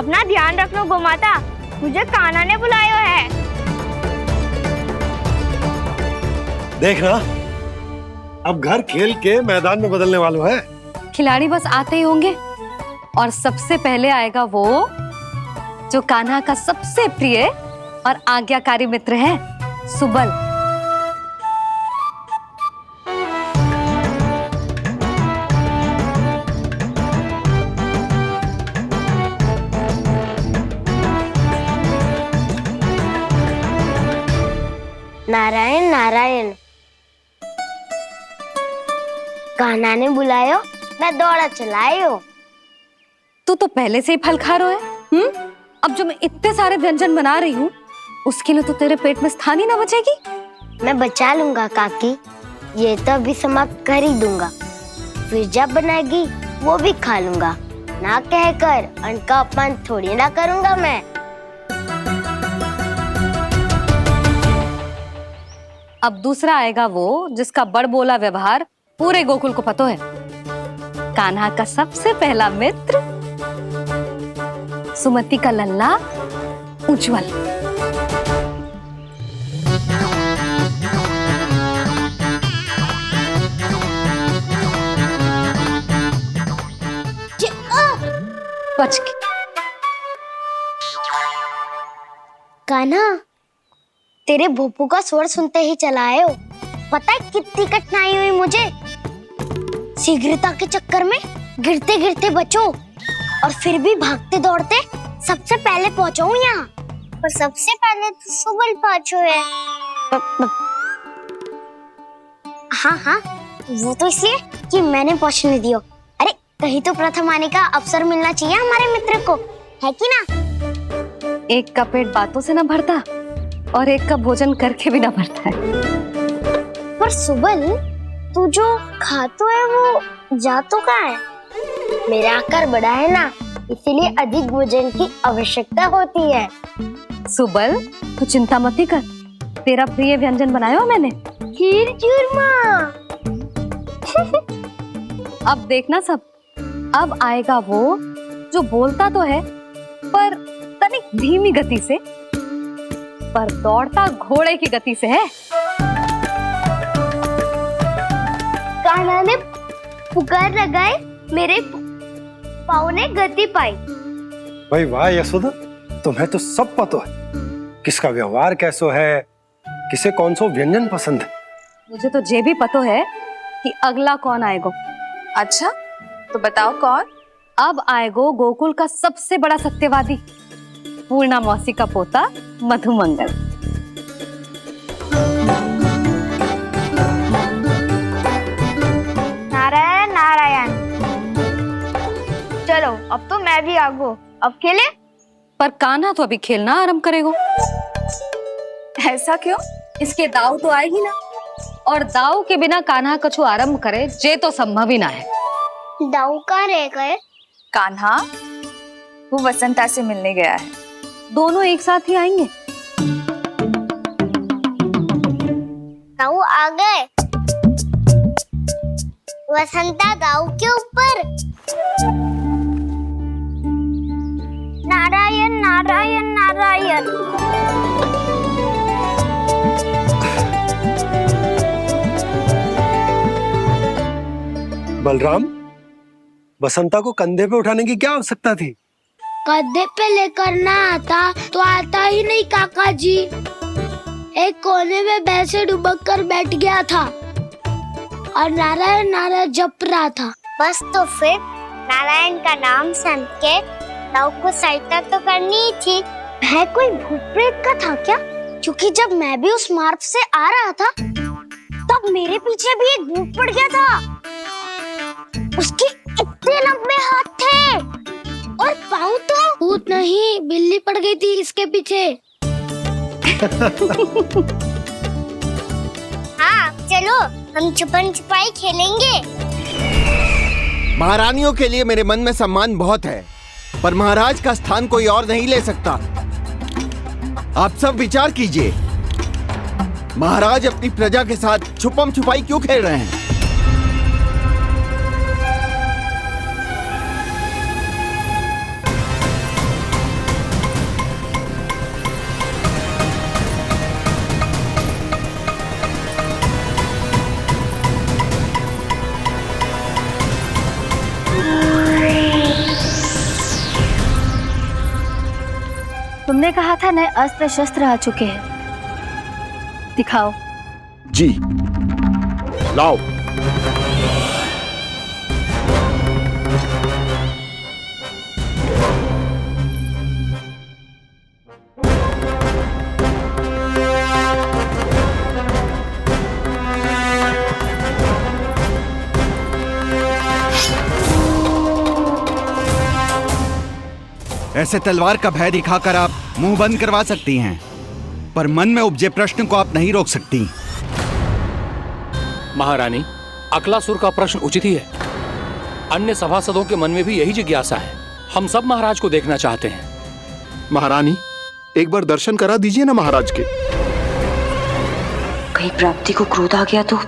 अपना ध्यान रखना गोमाता, मुझे कान्हा ने बुलाया है। देखना, अब घर खेल के मैदान में बदलने वालों है। खिलाड़ी बस आते ही होंगे और सबसे पहले आएगा वो जो कान्हा का सबसे प्रिय और आज्ञाकारी मित्र है, सुबल। नारायण नारायण, कान्हा ने बुलायो, मैं दौड़ा चलायो। तू तो पहले से ही फल खा रहा है। अब जो मैं इतने सारे व्यंजन बना रही हूँ, उसके लिए तो तेरे पेट में स्थान ही ना बचेगी। मैं बचा लूंगा काकी, ये तो अभी समाप्त कर ही दूंगा, फिर जब बनाएगी वो भी खा लूंगा। ना कहकर अन्न का अपमान थोड़ी ना करूंगा मैं। अब दूसरा आएगा वो जिसका बड़बोला व्यवहार पूरे गोकुल को पता है, कान्हा का सबसे पहला मित्र, सुमति का लल्ला उज्जवल। बच के। कान्हा, तेरे भोपू का स्वर सुनते ही चला आए हो। पता है कितनी कठिनाई हुई मुझे, शीघ्रता के चक्कर में गिरते गिरते बचो और फिर भी भागते दौड़ते सबसे पहले पहुंचा हूं यहाँ। पर सबसे पहले तो सुबल पहुंचो है। हाँ हाँ, वो तो इसलिए कि मैंने पहुंचने दियो। अरे कहीं तो प्रथम आने का अवसर मिलना चाहिए हमारे मित्र को, है कि ना? एक का पेट बातों से ना भरता और एक का भोजन करके भी ना भरता है। पर सुबल, तू जो खातो है वो जातो का है। मेरा आकार बड़ा है ना, इसीलिए अधिक भोजन की आवश्यकता होती है। सुबल, तू चिंता मत कर, तेरा प्रिय व्यंजन बनाया हो मैंने, खीर चूरमा। अब देखना सब, अब आएगा वो जो बोलता तो है पर तनिक धीमी गति से, पर दौड़ता घोड़े की गति से है। कान्हा ने पुकार लगाए, मेरे पाँव ने गति पाई। भाई वाह यशोदा, तुम्हें तो सब पता है, किसका व्यवहार कैसो है, किसे कौन सा व्यंजन पसंद है। मुझे तो ये भी पता है कि अगला कौन आएगा। अच्छा, तो बताओ कौन? अब आएगो गोकुल का सबसे बड़ा सत्यवादी, पूर्णा मौसी का पोता मधुमंगल। नारायण नारायण। चलो अब तो मैं भी आगो, अब खेले। पर कान्हा तो अभी खेलना आरंभ करेगो। ऐसा क्यों? इसके दाव तो आए ही ना, और दाव के बिना कान्हा कछु आरंभ करे जे तो संभव ही ना है। दाऊ कहाँ रह गए? कान्हा वो वसंता से मिलने गया है। दोनों एक साथ ही आएंगे। दाऊ आ गए। वसंता दाऊ के ऊपर। नारायण नारायण नारायण। बलराम, बसंता को कंधे पे उठाने की क्या आवश्यकता थी? कंधे पे लेकर ना आता तो आता ही नहीं काका जी। एक कोने में वैसे डुबक कर बैठ गया था और नारायण नारायण जप रहा था। बस तो फिर नारायण का नाम सुन के दाऊ को सहायता तो करनी ही थी। वह कोई भूत प्रेत का था क्या? क्योंकि जब मैं भी उस मार्ग से आ रहा था तब मेरे पीछे भी एक भूत पड़ गया था। उसके इतने लंबे हाथ थे और पाँव तो। भूत नहीं, बिल्ली पड़ गई थी इसके पीछे। हाँ चलो, हम छुपन छुपाई खेलेंगे। महारानियों के लिए मेरे मन में सम्मान बहुत है, पर महाराज का स्थान कोई और नहीं ले सकता। आप सब विचार कीजिए, महाराज अपनी प्रजा के साथ छुपम छुपाई क्यों खेल रहे हैं? तुमने कहा था नए अस्त्र शस्त्र आ चुके हैं, दिखाओ। जी लाओ। ऐसे तलवार का भय दिखाकर आप मुंह बंद करवा सकती हैं, पर मन में उपजे प्रश्न को आप नहीं रोक सकती। महारानी, अकलासुर का प्रश्न उचित ही है। अन्य सभासदों के मन में भी यही जिज्ञासा है। हम सब महाराज को देखना चाहते हैं। महारानी, एक बार दर्शन करा दीजिए ना महाराज के। कहीं प्राप्ति को क्रोध आ गया तो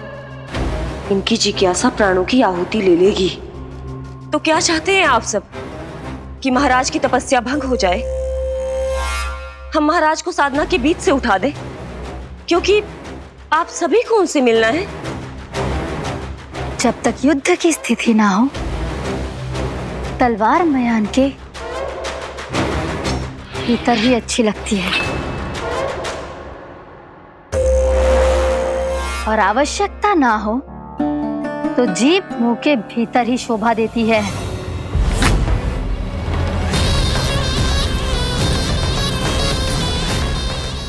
इनकी जिज्ञासा प्राणों की आहुति ले लेगी। तो क्या चाहते हैं आप सब, कि महाराज की तपस्या भंग हो जाए? हम महाराज को साधना के बीच से उठा दें, क्योंकि आप सभी को उनसे मिलना है। जब तक युद्ध की स्थिति ना हो, तलवार मयान के भीतर ही अच्छी लगती है, और आवश्यकता ना हो तो जीभ मुंह के भीतर ही शोभा देती है।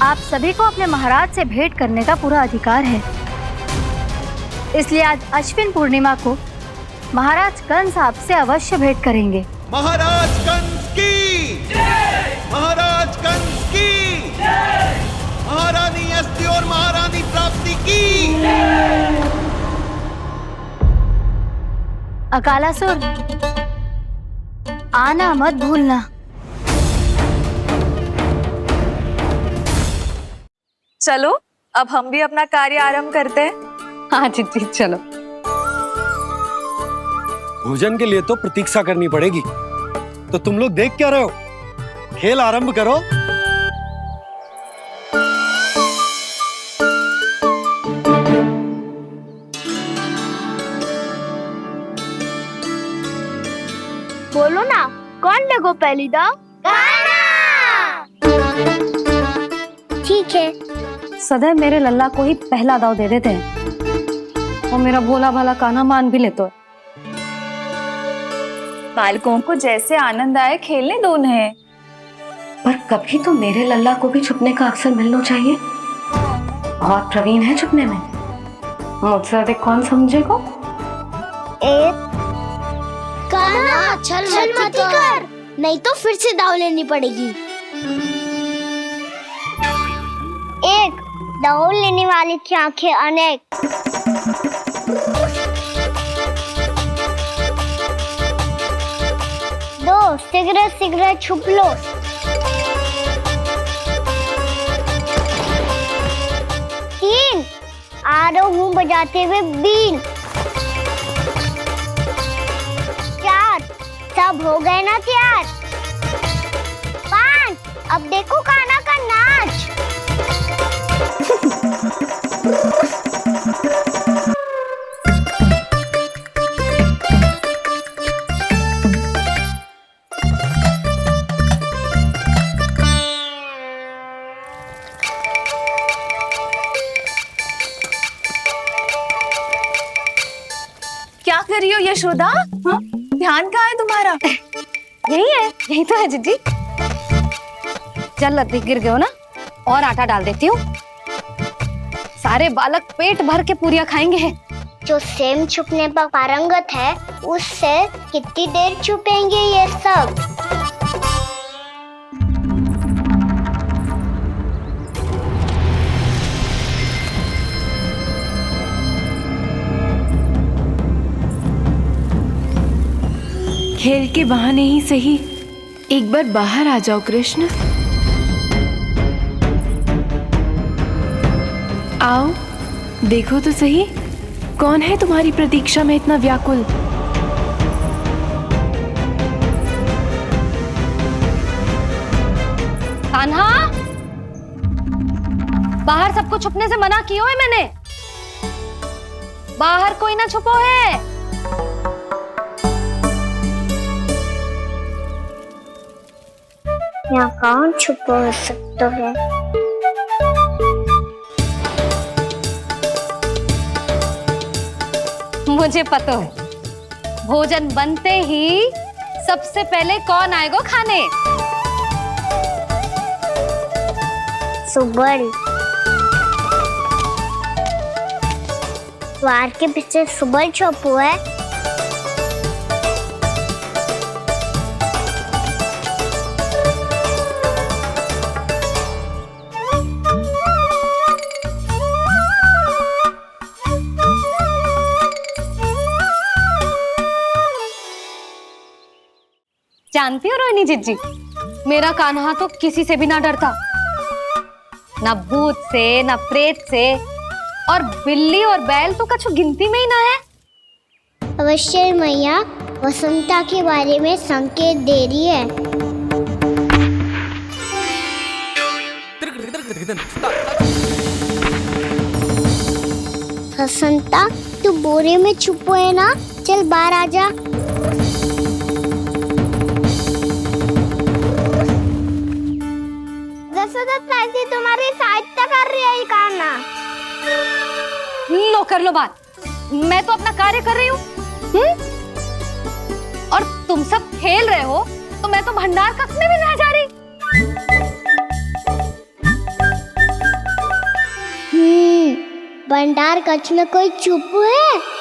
आप सभी को अपने महाराज से भेंट करने का पूरा अधिकार है, इसलिए आज अश्विन पूर्णिमा को महाराज कंस आपसे अवश्य भेंट करेंगे। महाराज कंस की जय! महाराज कंस की जय! महारानी अस्ति और महारानी प्राप्ति की जय! अकालासुर, आना मत भूलना। चलो अब हम भी अपना कार्य आरंभ करते हैं। हाँ जीजी चलो। भोजन के लिए तो प्रतीक्षा करनी पड़ेगी, तो तुम लोग देख क्या रहे हो? खेल आरंभ करो। बोलो ना, कौन लगो पहली दाव? ठीक है। सदैव मेरे लल्ला को ही पहला दाव दे देते हैं, और मेरा भोला भाला कान्हा मान भी लेते। बालकों को जैसे आनंद आए खेलने दो उन्हें। पर कभी तो मेरे लल्ला को भी छुपने का अवसर मिलना चाहिए। बहुत प्रवीण है छुपने में, मुझसे अधिक कौन समझेगा? कान्हा छल मत कर, नहीं तो फिर से दाव लेनी पड़ेगी। एक दाव लेने वाले की आंखें अनेक। दो, शीघ्र शीघ्र छुप लो। तीन, आ रहा हूँ बजाते हुए बीन। चार, सब हो गए ना तैयार? पांच, अब देखो कान्हा का नाच। क्या कर रही हो यशोदा? हाँ? ध्यान कहाँ है तुम्हारा? यही है, यही तो है जीजी। चल लद्दी गिर गए हो ना, और आटा डाल देती हूँ। सारे बालक पेट भर के पूरियां खाएंगे। जो सेम छुपने पर पारंगत है, उससे कितनी देर छुपेंगे ये सब? खेल के बहाने ही सही एक बार बाहर आ जाओ कृष्ण। आओ देखो तो सही, कौन है तुम्हारी प्रतीक्षा में इतना व्याकुल? कान्हा, बाहर सबको छुपने से मना किया है मैंने। बाहर कोई ना छुपो है। यहाँ कौन छुपा हो सकता है? मुझे पता है, भोजन बनते ही सबसे पहले कौन आएगा खाने? सुबल। द्वार के पीछे सुबल छुपा है। जानती हो रोहिणी जीजी, मेरा कान्हा तो किसी से भी ना डरता, ना भूत से, ना प्रेत से, और बिल्ली और बैल तो कछु गिनती में ही ना है। अवश्य मैया वसंता के बारे में संकेत दे रही है। वसंता, तू बोरे में छुपो है ना? चल बाहर आ जा। तुम्हारी सहायता कर रही है कान्हा। लो कर लो बात, मैं तो अपना कार्य कर रही हूँ। और तुम सब खेल रहे हो तो मैं तो भंडार कक्ष में भी नहीं जा रही। भंडार कक्ष में कोई चुप है?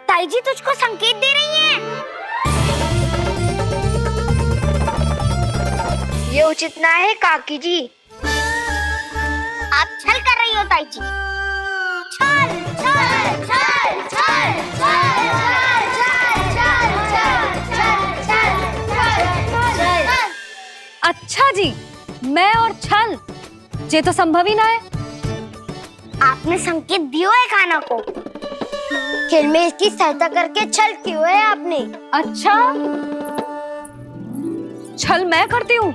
ताई जी तुझको संकेत दे रही हैं। ये उचित ना है काकी जी। आप छल कर रही हो ताई जी। छल छल छल छल छल छल। अच्छा जी, मैं और छल, ये तो संभव ही ना है। आपने संकेत दिया है कान्हा को। खेल में इसकी सहायता करके छल क्यों है आपने? अच्छा, छल मैं करती हूँ?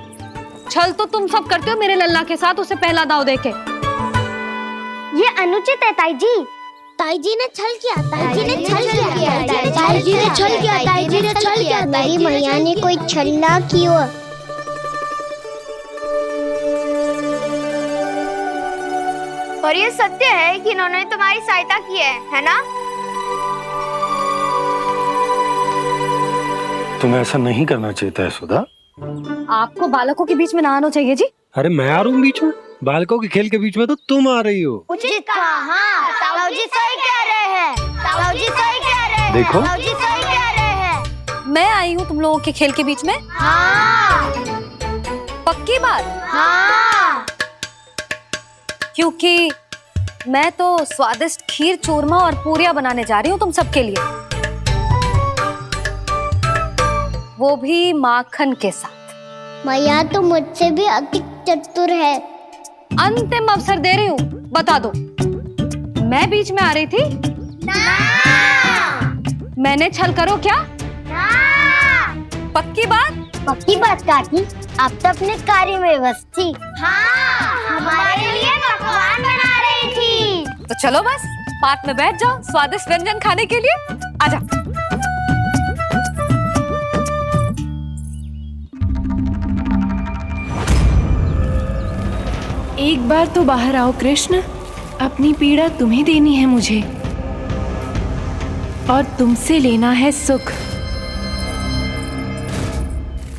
छल तो तुम सब करते हो मेरे लल्ला के साथ, उसे पहला दाव देके। ये अनुचित है ताई जी। ताई जी ने छल किया, ताई जी ने छल किया, ताई जी ने छल किया, ताई जी ने छल किया। मेरी मैया ने कोई छल ना किया। और ये सत्य है कि इन्होंने तुम्हारी सहायता की है ना? तुम्हें ऐसा नहीं करना चाहिए था यशोदा। आपको बालकों के बीच में ना आना चाहिए जी। अरे मैं आ रहा हूँ बीच में? बालकों के खेल के बीच में तो तुम आ रही हो। उचित कहा। ताऊ जी सही कह रहे हैं। ताऊ जी सही कह रहे हैं। देखो, ताऊ जी सही कह रहे हैं। मैं आई हूँ तुम लोगों के खेल के बीच में। हाँ। पक्की बात? हाँ। क्योंकि मैं तो स्वादिष्ट खीर, चूरमा और पूरियां बनाने जा रही हूँ तुम सबके लिए, वो भी माखन के साथ। मैया तो मुझसे भी अधिक चतुर है। अंतिम अवसर दे रही हूँ, बता दो, मैं बीच में आ रही थी? ना। मैंने छल करो क्या? ना। पक्की बात? पक्की बात काकी, आप तो अपने कार्य में व्यस्त थी। हाँ, हमारे लिए पकवान बना रही थी। तो चलो बस पार्क में बैठ जाओ स्वादिष्ट व्यंजन खाने के लिए। आजा। एक बार तो बाहर आओ कृष्ण, अपनी पीड़ा तुम्हें देनी है मुझे, और तुमसे लेना है सुख।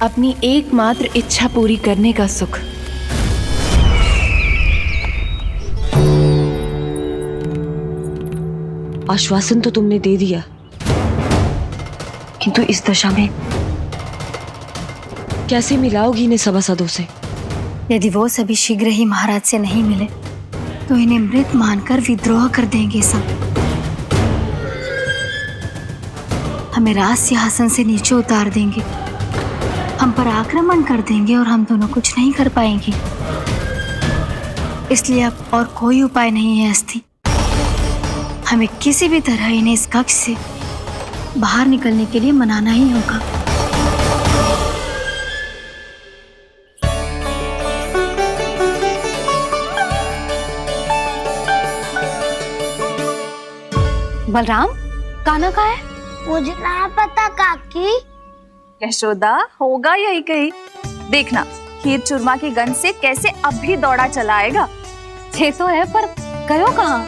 अपनी एकमात्र इच्छा पूरी करने का सुख। आश्वासन तो तुमने दे दिया, किंतु इस दशा में कैसे मिलाओगी इन्हें सभासदों से? यदि वो सभी शीघ्र ही महाराज से नहीं मिले तो इन्हें मृत मानकर विद्रोह कर देंगे सब। हमें राज सिंहासन से नीचे उतार देंगे, हम पर आक्रमण कर देंगे और हम दोनों कुछ नहीं कर पाएंगे। इसलिए अब और कोई उपाय नहीं है अस्थि। हमें किसी भी तरह इन्हें इस कक्ष से बाहर निकलने के लिए मनाना ही होगा। बलराम, कान्हा कहाँ है? मुझे ना पता काकी। यशोदा, होगा यही कहीं। देखना खीर चूरमा की गंध से कैसे अब भी दौड़ा चला आएगा। छे तो है, पर गयो कहाँ?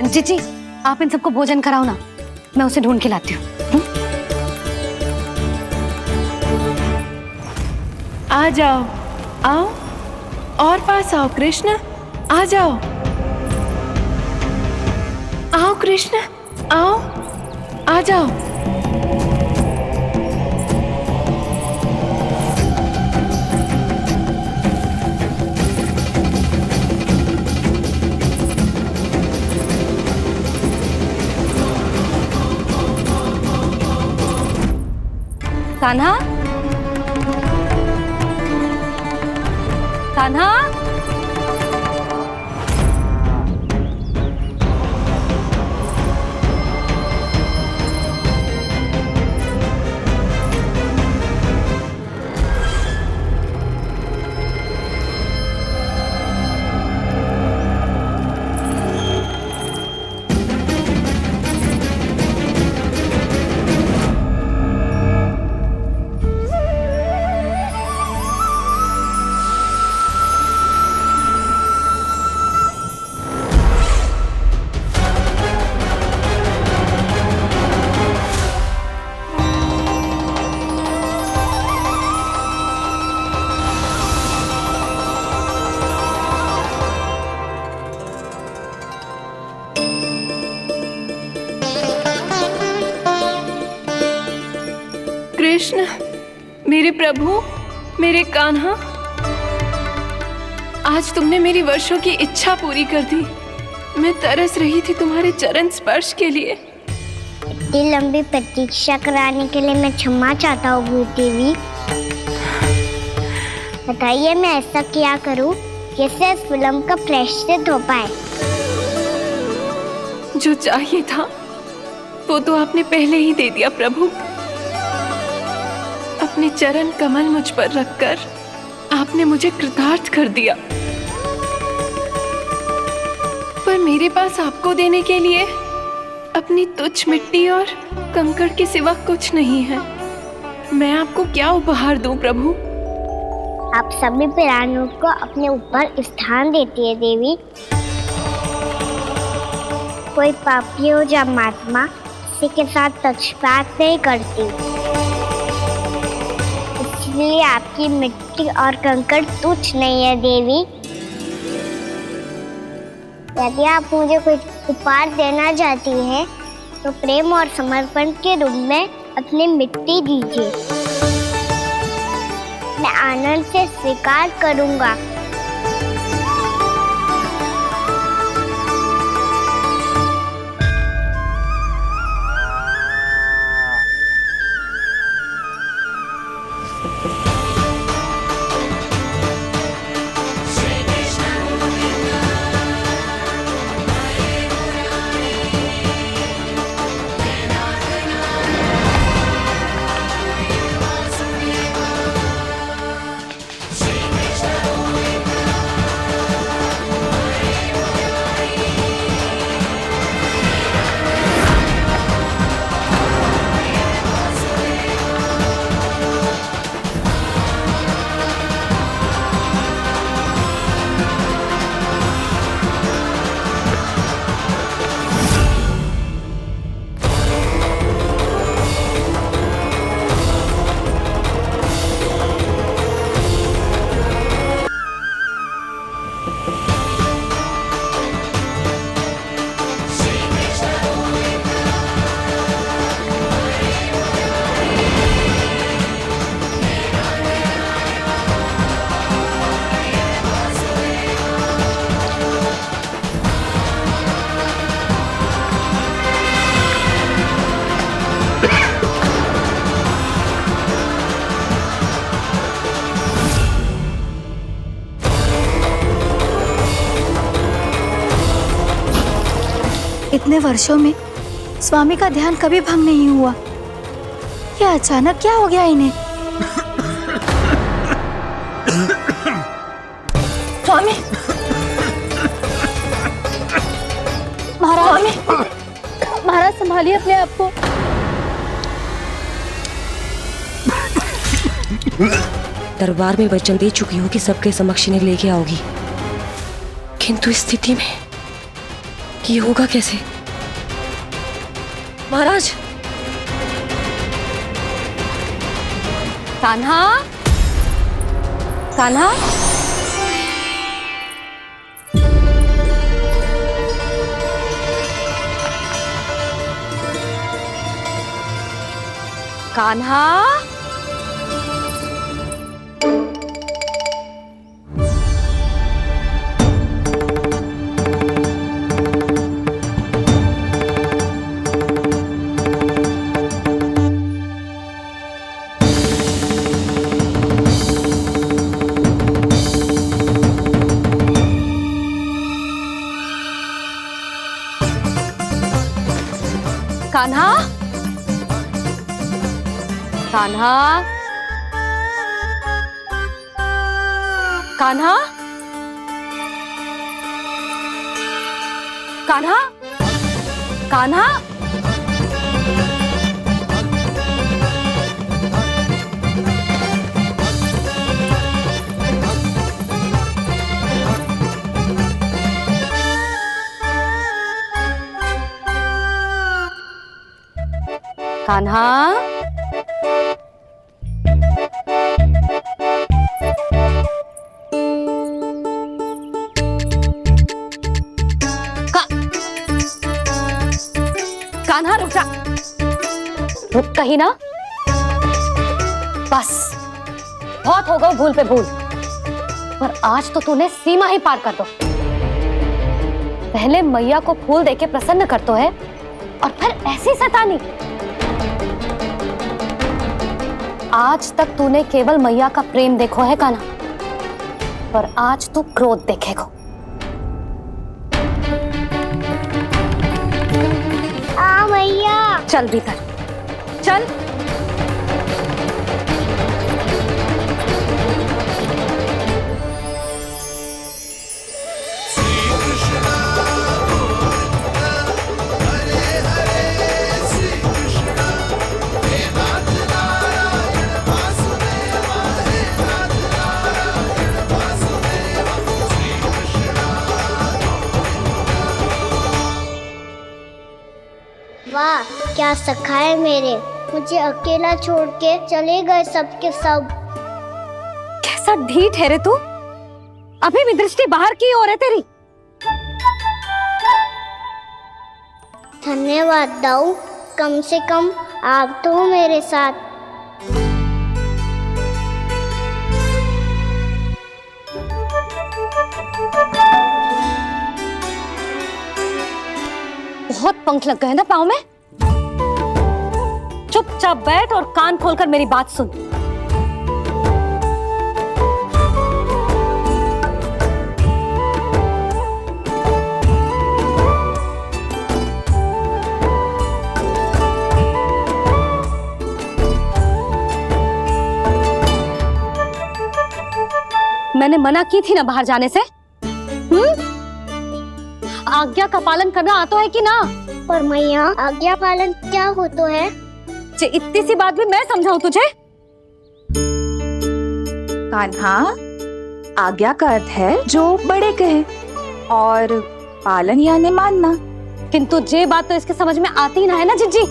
जीजी, आप इन सबको भोजन कराओ ना, मैं उसे ढूंढ के लाती हूँ। आ जाओ, आओ और पास आओ कृष्ण, आ जाओ। आओ कृष्ण, आओ, आ जाओ। कान्हा, कान्हा, कृष्ण, मेरे प्रभु, मेरे कान्हा, आज तुमने मेरी वर्षों की इच्छा पूरी कर दी। मैं तरस रही थी तुम्हारे चरण स्पर्श के लिए। इतनी लंबी प्रतीक्षा कराने के लिए मैं क्षमा चाहता हूँ भूत देवी। बताइए मैं ऐसा क्या करूँ जिससे इस फिल्म का प्रायश्चित हो पाए? जो चाहिए था वो तो आपने पहले ही दे दिया प्रभु। अपने चरण कमल मुझ पर रखकर आपने मुझे कृतार्थ कर दिया। पर मेरे पास आपको देने के लिए अपनी तुच्छ मिट्टी और कंकड़ के सिवा कुछ नहीं है। मैं आपको क्या उपहार दूं प्रभु? आप सभी प्राणियों को अपने ऊपर स्थान देती है देवी। कोई पापी हो या महात्मा, किसी के साथ पक्षपात नहीं करती। इसलिए आपकी मिट्टी और कंकड़ तुच्छ नहीं है देवी। यदि आप मुझे कुछ उपहार देना चाहती हैं, तो प्रेम और समर्पण के रूप में अपनी मिट्टी दीजिए। मैं आनंद से स्वीकार करूंगा। इतने वर्षों में स्वामी का ध्यान कभी भंग नहीं हुआ। ये अचानक क्या हो गया इन्हें? स्वामी, महाराज संभालिए अपने आप को। दरबार में वचन दे चुकी हो कि सबके समक्ष इन्हें लेके आओगी, किंतु इस स्थिति में ये होगा कैसे? महाराज! कान्हा, कान्हा, कान्हा, कान्हा, कान्हा, कान्हा, कान्हा, कान्हा, कान्हा, कान्हा रुक जा, रुक कहीं ना। बस बहुत हो गए भूल पे भूल, पर आज तो तूने सीमा ही पार कर दो। पहले मैया को फूल देके प्रसन्न करतो है और फिर ऐसी सतानी। आज तक तूने केवल मैया का प्रेम देखो है कान्हा, पर आज तू क्रोध देखेगा। मैया चल भीतर चल। वाह क्या सखा है मेरे, मुझे अकेला छोड़ के चले गए सबके सब। कैसा ढीठ है रे तू, अभी भी दृष्टि बाहर की ओर है तेरी। धन्यवाद दाऊ, कम से कम आप तो हो मेरे साथ। बहुत पंख लग गए ना पाँव में। चुपचाप बैठ और कान खोलकर मेरी बात सुन। मैंने मना की थी ना बाहर जाने से। आज्ञा का पालन करना आता है कि ना? पर मैया आज्ञा पालन क्या होता है? इतनी सी बात भी मैं समझाऊं तुझे? कान्हा, आज्ञा का अर्थ है जो बड़े कहे, और पालन यानी मानना। किंतु ये बात तो इसके समझ में आती ही ना है ना जिज्जी।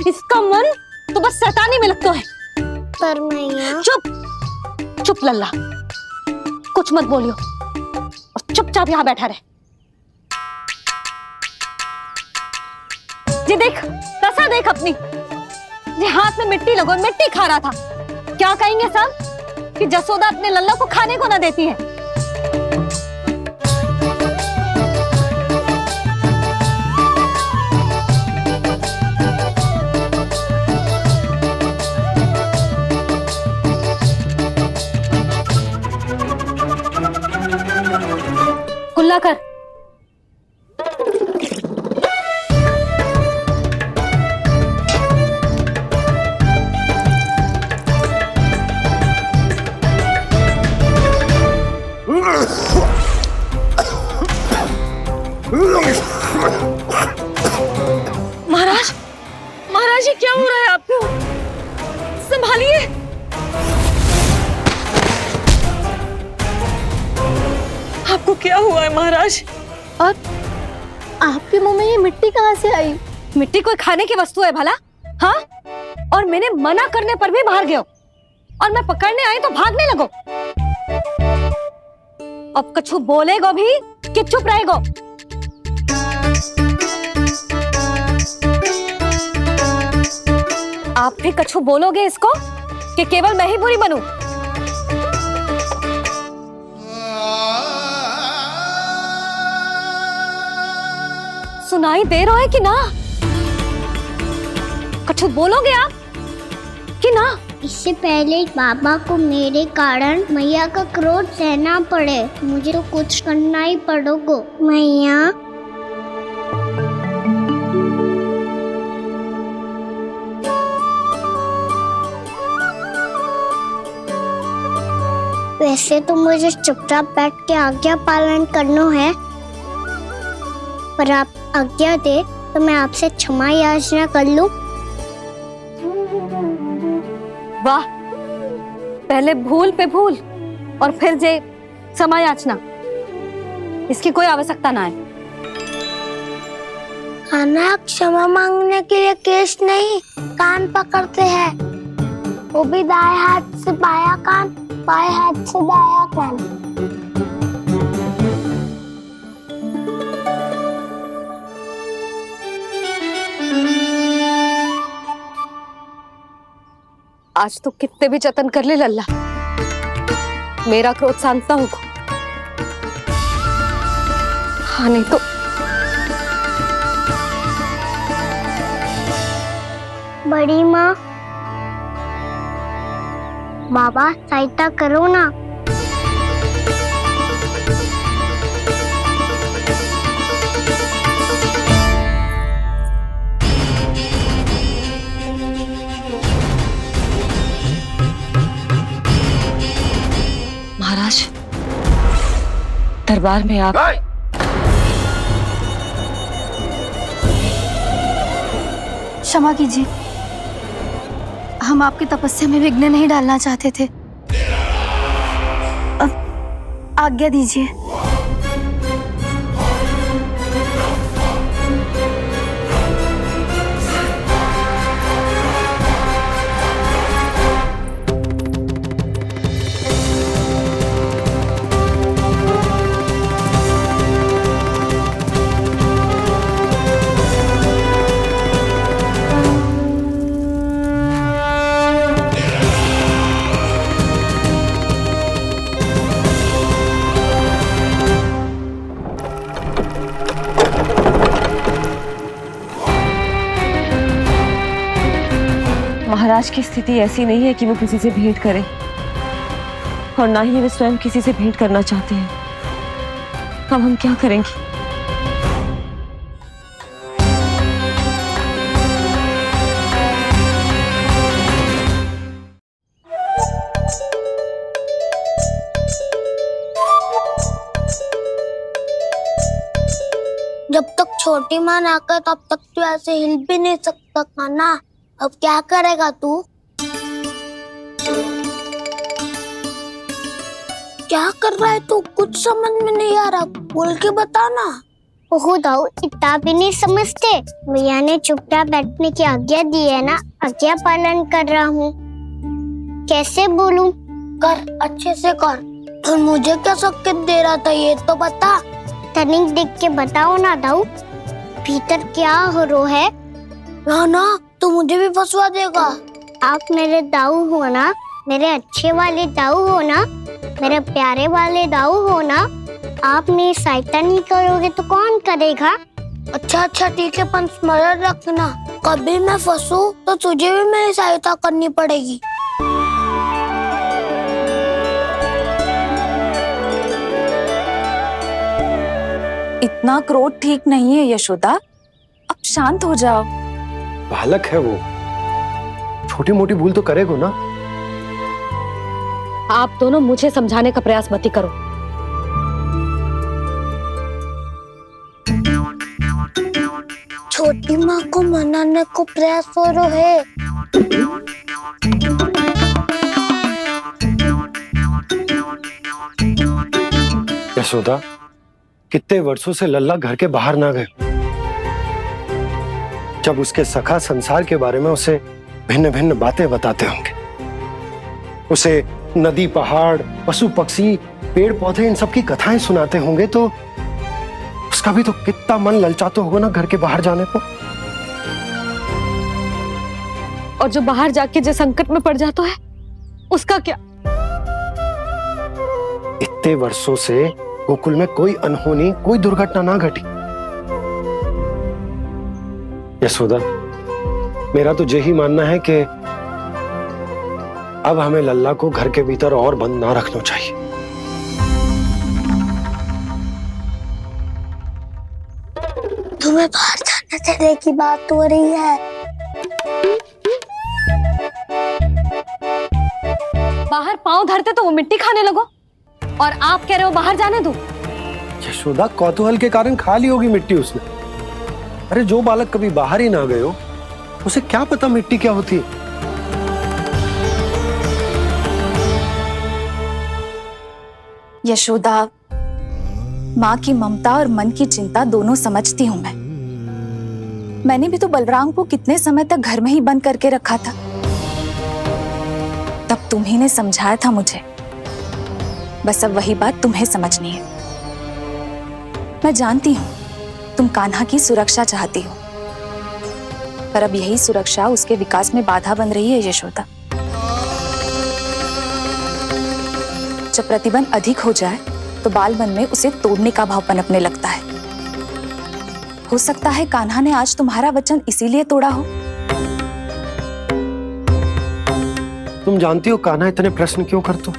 इसका मन तो बस शैतानी में लगता है। पर मैया चुप चुप लल्ला, कुछ मत बोलियो और चुपचाप यहाँ बैठा रहे। जी देख, कैसा देख अपनी, जी हाथ में मिट्टी लगो, मिट्टी खा रहा था। क्या कहेंगे सब कि जसोदा अपने लल्ला को खाने को ना देती है। कुल्ला कर। क्या हुआ है महाराज? और आपके मुंह में ये मिट्टी कहाँ से आई? मिट्टी कोई खाने की वस्तु है भला? हाँ, और मैंने मना करने पर भी बाहर गए हो, और मैं पकड़ने आई तो भागने लगो। अब कछु बोलेगो भी कि चुप रहेगो? आप भी कछु बोलोगे इसको कि केवल मैं ही बुरी बनूं? सुनाई दे रहा है कि ना? कछु बोलोगे आप कि ना? इससे पहले बाबा को मेरे कारण मैया का क्रोध सहना पड़े, मुझे तो कुछ करना ही पड़ेगा। मैया, वैसे तो मुझे चुपचाप बैठ के आज्ञा पालन करना है, पर आप आज्ञा दे तो मैं आपसे क्षमा याचना कर लूं। वाह, पहले भूल पे भूल और फिर जे क्षमा याचना, इसकी कोई आवश्यकता ना है। खाना क्षमा मांगने के लिए केस नहीं, कान पकड़ते हैं, वो भी दाएं हाथ से बायां कान, बाएं हाथ से दायां कान। आज तो कितने भी जतन कर ले लल्ला, मेरा क्रोध शांत ना होगा। हाँ नहीं तो बड़ी माँ, बाबा सहायता करो ना। महाराज, दरबार में आप क्षमा कीजिए, हम आपकी तपस्या में विघ्न नहीं डालना चाहते थे। अब आज्ञा दीजिए। महाराज की स्थिति ऐसी नहीं है कि वो किसी से भेंट करें, और ना ही वे स्वयं किसी से भेंट करना चाहते हैं। अब हम क्या करेंगे? जब तक छोटी माँ ना कर तब तक तू ऐसे हिल भी नहीं सकता था ना। अब क्या करेगा तू? क्या कर रहा है तू? कुछ समझ में नहीं आ रहा, बोल के बता ना। ओहो दाऊ, इतना भी नहीं समझते। मैया ने चुपचाप बैठने की आज्ञा दी है ना, आज्ञा पालन कर रहा हूँ। कैसे बोलूं? कर, अच्छे से कर। और मुझे क्या संकेत दे रहा था ये तो बता। तनिक देख के बताओ ना दाऊ, भीतर क्या हो रहा है? ना ना, तू मुझे भी फंसवा देगा। आप मेरे दाऊ हो ना, मेरे अच्छे वाले दाऊ हो ना, मेरे प्यारे वाले दाऊ हो ना। आप मेरी सहायता नहीं करोगे तो कौन करेगा? अच्छा अच्छा ठीक है, पर स्मरण रखना, कभी मैं फंसू तो तुझे भी मेरी सहायता करनी पड़ेगी। इतना क्रोध ठीक नहीं है यशोदा, अब शांत हो जाओ। बालक है वो, छोटी मोटी भूल तो करेगा ना। आप दोनों मुझे समझाने का प्रयास मत ही करो। छोटी माँ को मनाने को प्रयास हो रहा है। यशोदा, कितने वर्षों से लल्ला घर के बाहर ना गए। जब उसके सखा संसार के बारे में उसे भिन्न भिन्न बातें बताते होंगे, उसे नदी, पहाड़, पशु पक्षी, पेड़ पौधे, इन सब की कथाएं सुनाते होंगे, तो उसका भी तो कितना मन ललचाता होगा ना घर के बाहर जाने को। और जो बाहर जाके जो संकट में पड़ जाता है उसका क्या? इतने वर्षों से गोकुल में कोई अनहोनी, कोई दुर्घटना ना घटी। यशोदा, मेरा तो यही मानना है कि अब हमें लल्ला को घर के भीतर और बंद ना रखना चाहिए। तुम्हें बाहर जाने देने की बात हो रही है। बाहर पांव धरते तो वो मिट्टी खाने लगो, और आप कह रहे हो बाहर जाने दो। यशोदा, कौतूहल के कारण खा ली होगी मिट्टी उसने। अरे जो बालक कभी बाहर ही ना गए हो, उसे क्या पता मिट्टी क्या होती है। यशोदा, माँ की ममता और मन की चिंता दोनों समझती हूँ मैं। मैंने भी तो बलराम को कितने समय तक घर में ही बंद करके रखा था। तब तुम्ही ने समझाया था मुझे। बस अब वही बात तुम्हें समझनी है। मैं जानती हूँ तुम कान्हा की सुरक्षा चाहती हो, पर अब यही सुरक्षा उसके विकास में बाधा बन रही है यशोदा। जब प्रतिबंध अधिक हो जाए तो बाल मन में उसे तोड़ने का भाव पनपने लगता है। हो सकता है कान्हा ने आज तुम्हारा वचन इसीलिए तोड़ा हो। तुम जानती हो कान्हा इतने प्रश्न क्यों करता?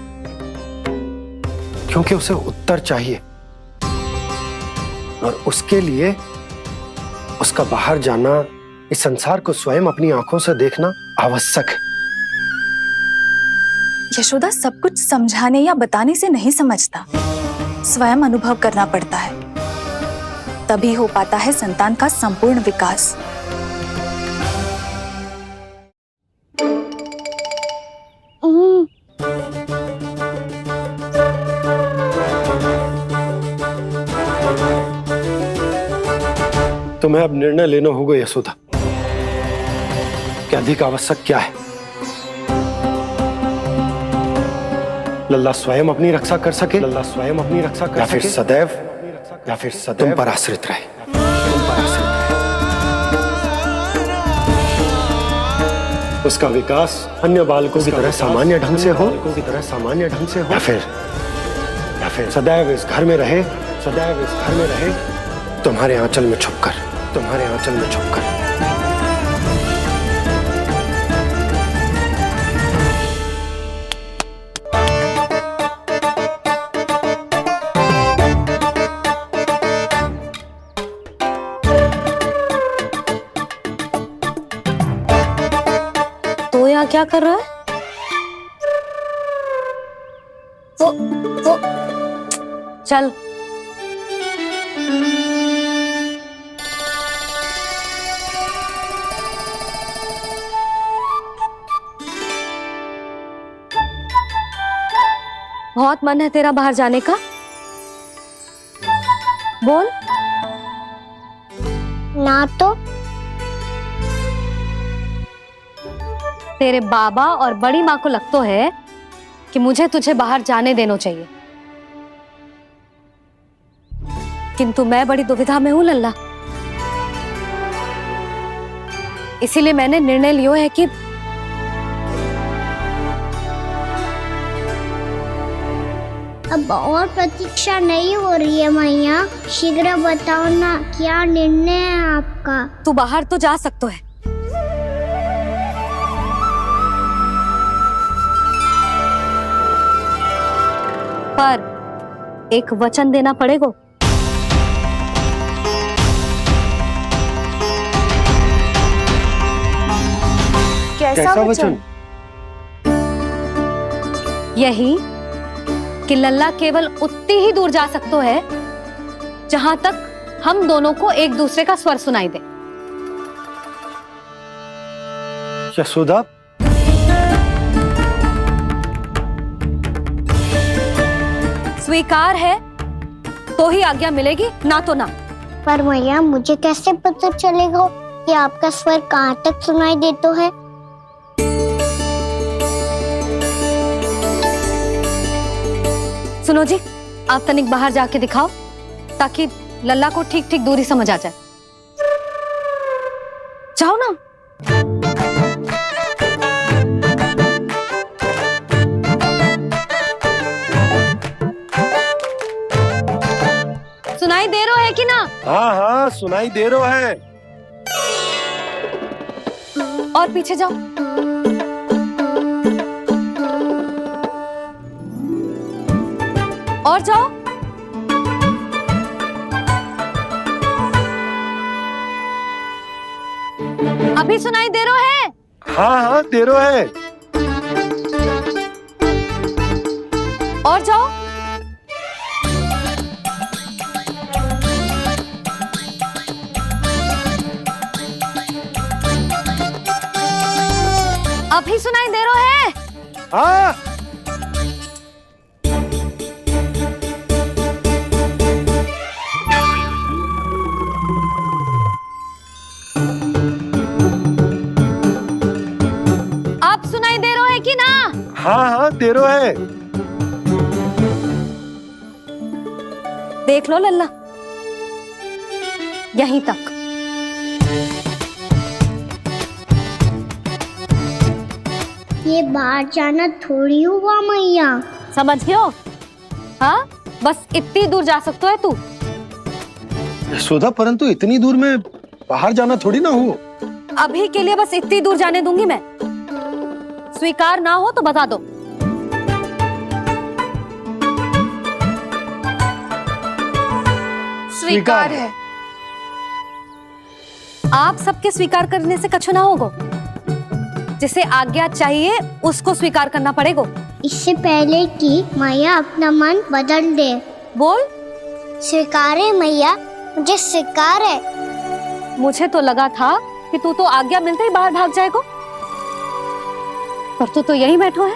क्योंकि उसे उत्तर चाहिए, और उसके लिए उसका बाहर जाना, इस संसार को स्वयं अपनी आंखों से देखना आवश्यक है। यशोदा, सब कुछ समझाने या बताने से नहीं समझता, स्वयं अनुभव करना पड़ता है। तभी हो पाता है संतान का संपूर्ण विकास। तुम्हें अब निर्णय लेना होगा यशोदा कि अधिक आवश्यक क्या है। लल्ला स्वयं अपनी रक्षा कर सके, लल्ला स्वयं अपनी रक्षा कर, या फिर सदैव तुम पर आश्रित रहे। उसका विकास अन्य बालकों की तरह सामान्य ढंग से हो, या फिर सदैव इस घर में रहे, तुम्हारे आंचल में छुपकर। तो यहाँ क्या कर रहा है? वो चल। बहुत मन है तेरा बाहर जाने का? बोल। ना तो। तेरे बाबा और बड़ी माँ को लगता है कि मुझे तुझे बाहर जाने देना चाहिए, किंतु मैं बड़ी दुविधा में हूं लल्ला। इसीलिए मैंने निर्णय लिया है कि अब और प्रतीक्षा नहीं हो रही है मैया, शीघ्र बताओ ना क्या निर्णय है आपका। तू बाहर तो जा सकता है, पर एक वचन देना पड़ेगा। कैसा वचन? यही कि लल्ला केवल उतनी ही दूर जा सकता है जहां तक हम दोनों को एक दूसरे का स्वर सुनाई दे। यशोदा, स्वीकार है तो ही आज्ञा मिलेगी, ना तो ना। पर मैया मुझे कैसे पता चलेगा कि आपका स्वर कहाँ तक सुनाई देता है? सुनो जी, आप तनिक बाहर जाके दिखाओ ताकि लल्ला को ठीक ठीक दूरी समझ आ जाए। जाओ ना। सुनाई दे रहा है कि ना? हाँ हाँ सुनाई दे रहा है। और पीछे जाओ। और जाओ। अभी सुनाई दे रहा है? हाँ हाँ दे रहा है। और जाओ। अभी सुनाई दे रहा है? हाँ आप सुनाई दे रहा है कि ना? हाँ हाँ दे रहा है। देख लो लल्ला, यहीं तक। ये बाहर जाना थोड़ी हुआ मैया। समझ गयो? हाँ, बस इतनी दूर जा सकता है तू। यशोदा, परंतु इतनी दूर में बाहर जाना थोड़ी ना हो। अभी के लिए बस इतनी दूर जाने दूंगी मैं। स्वीकार ना हो तो बता दो। स्वीकार है। आप सबके स्वीकार करने से कछु ना होगो। जिसे आज्ञा चाहिए उसको स्वीकार करना पड़ेगा। इससे पहले कि मैया अपना मन बदल दे। बोल। स्वीकार है मैया, मुझे स्वीकार है। मुझे तो लगा था कि तू तो आज्ञा मिलते ही बाहर भाग जाएगा, पर तू तो यहीं बैठो है।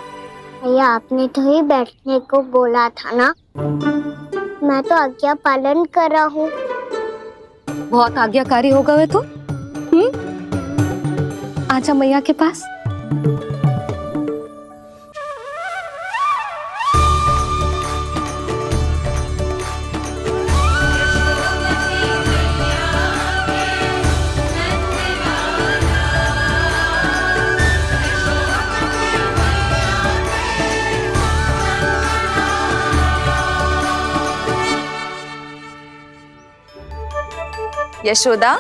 मैया आपने तो ही बैठने को बोला था ना, मैं तो आज्ञा पालन कर रहा हूँ। बहुत आज्ञाकारी होगा वे तू। आजा मैया के पास। यशोदा,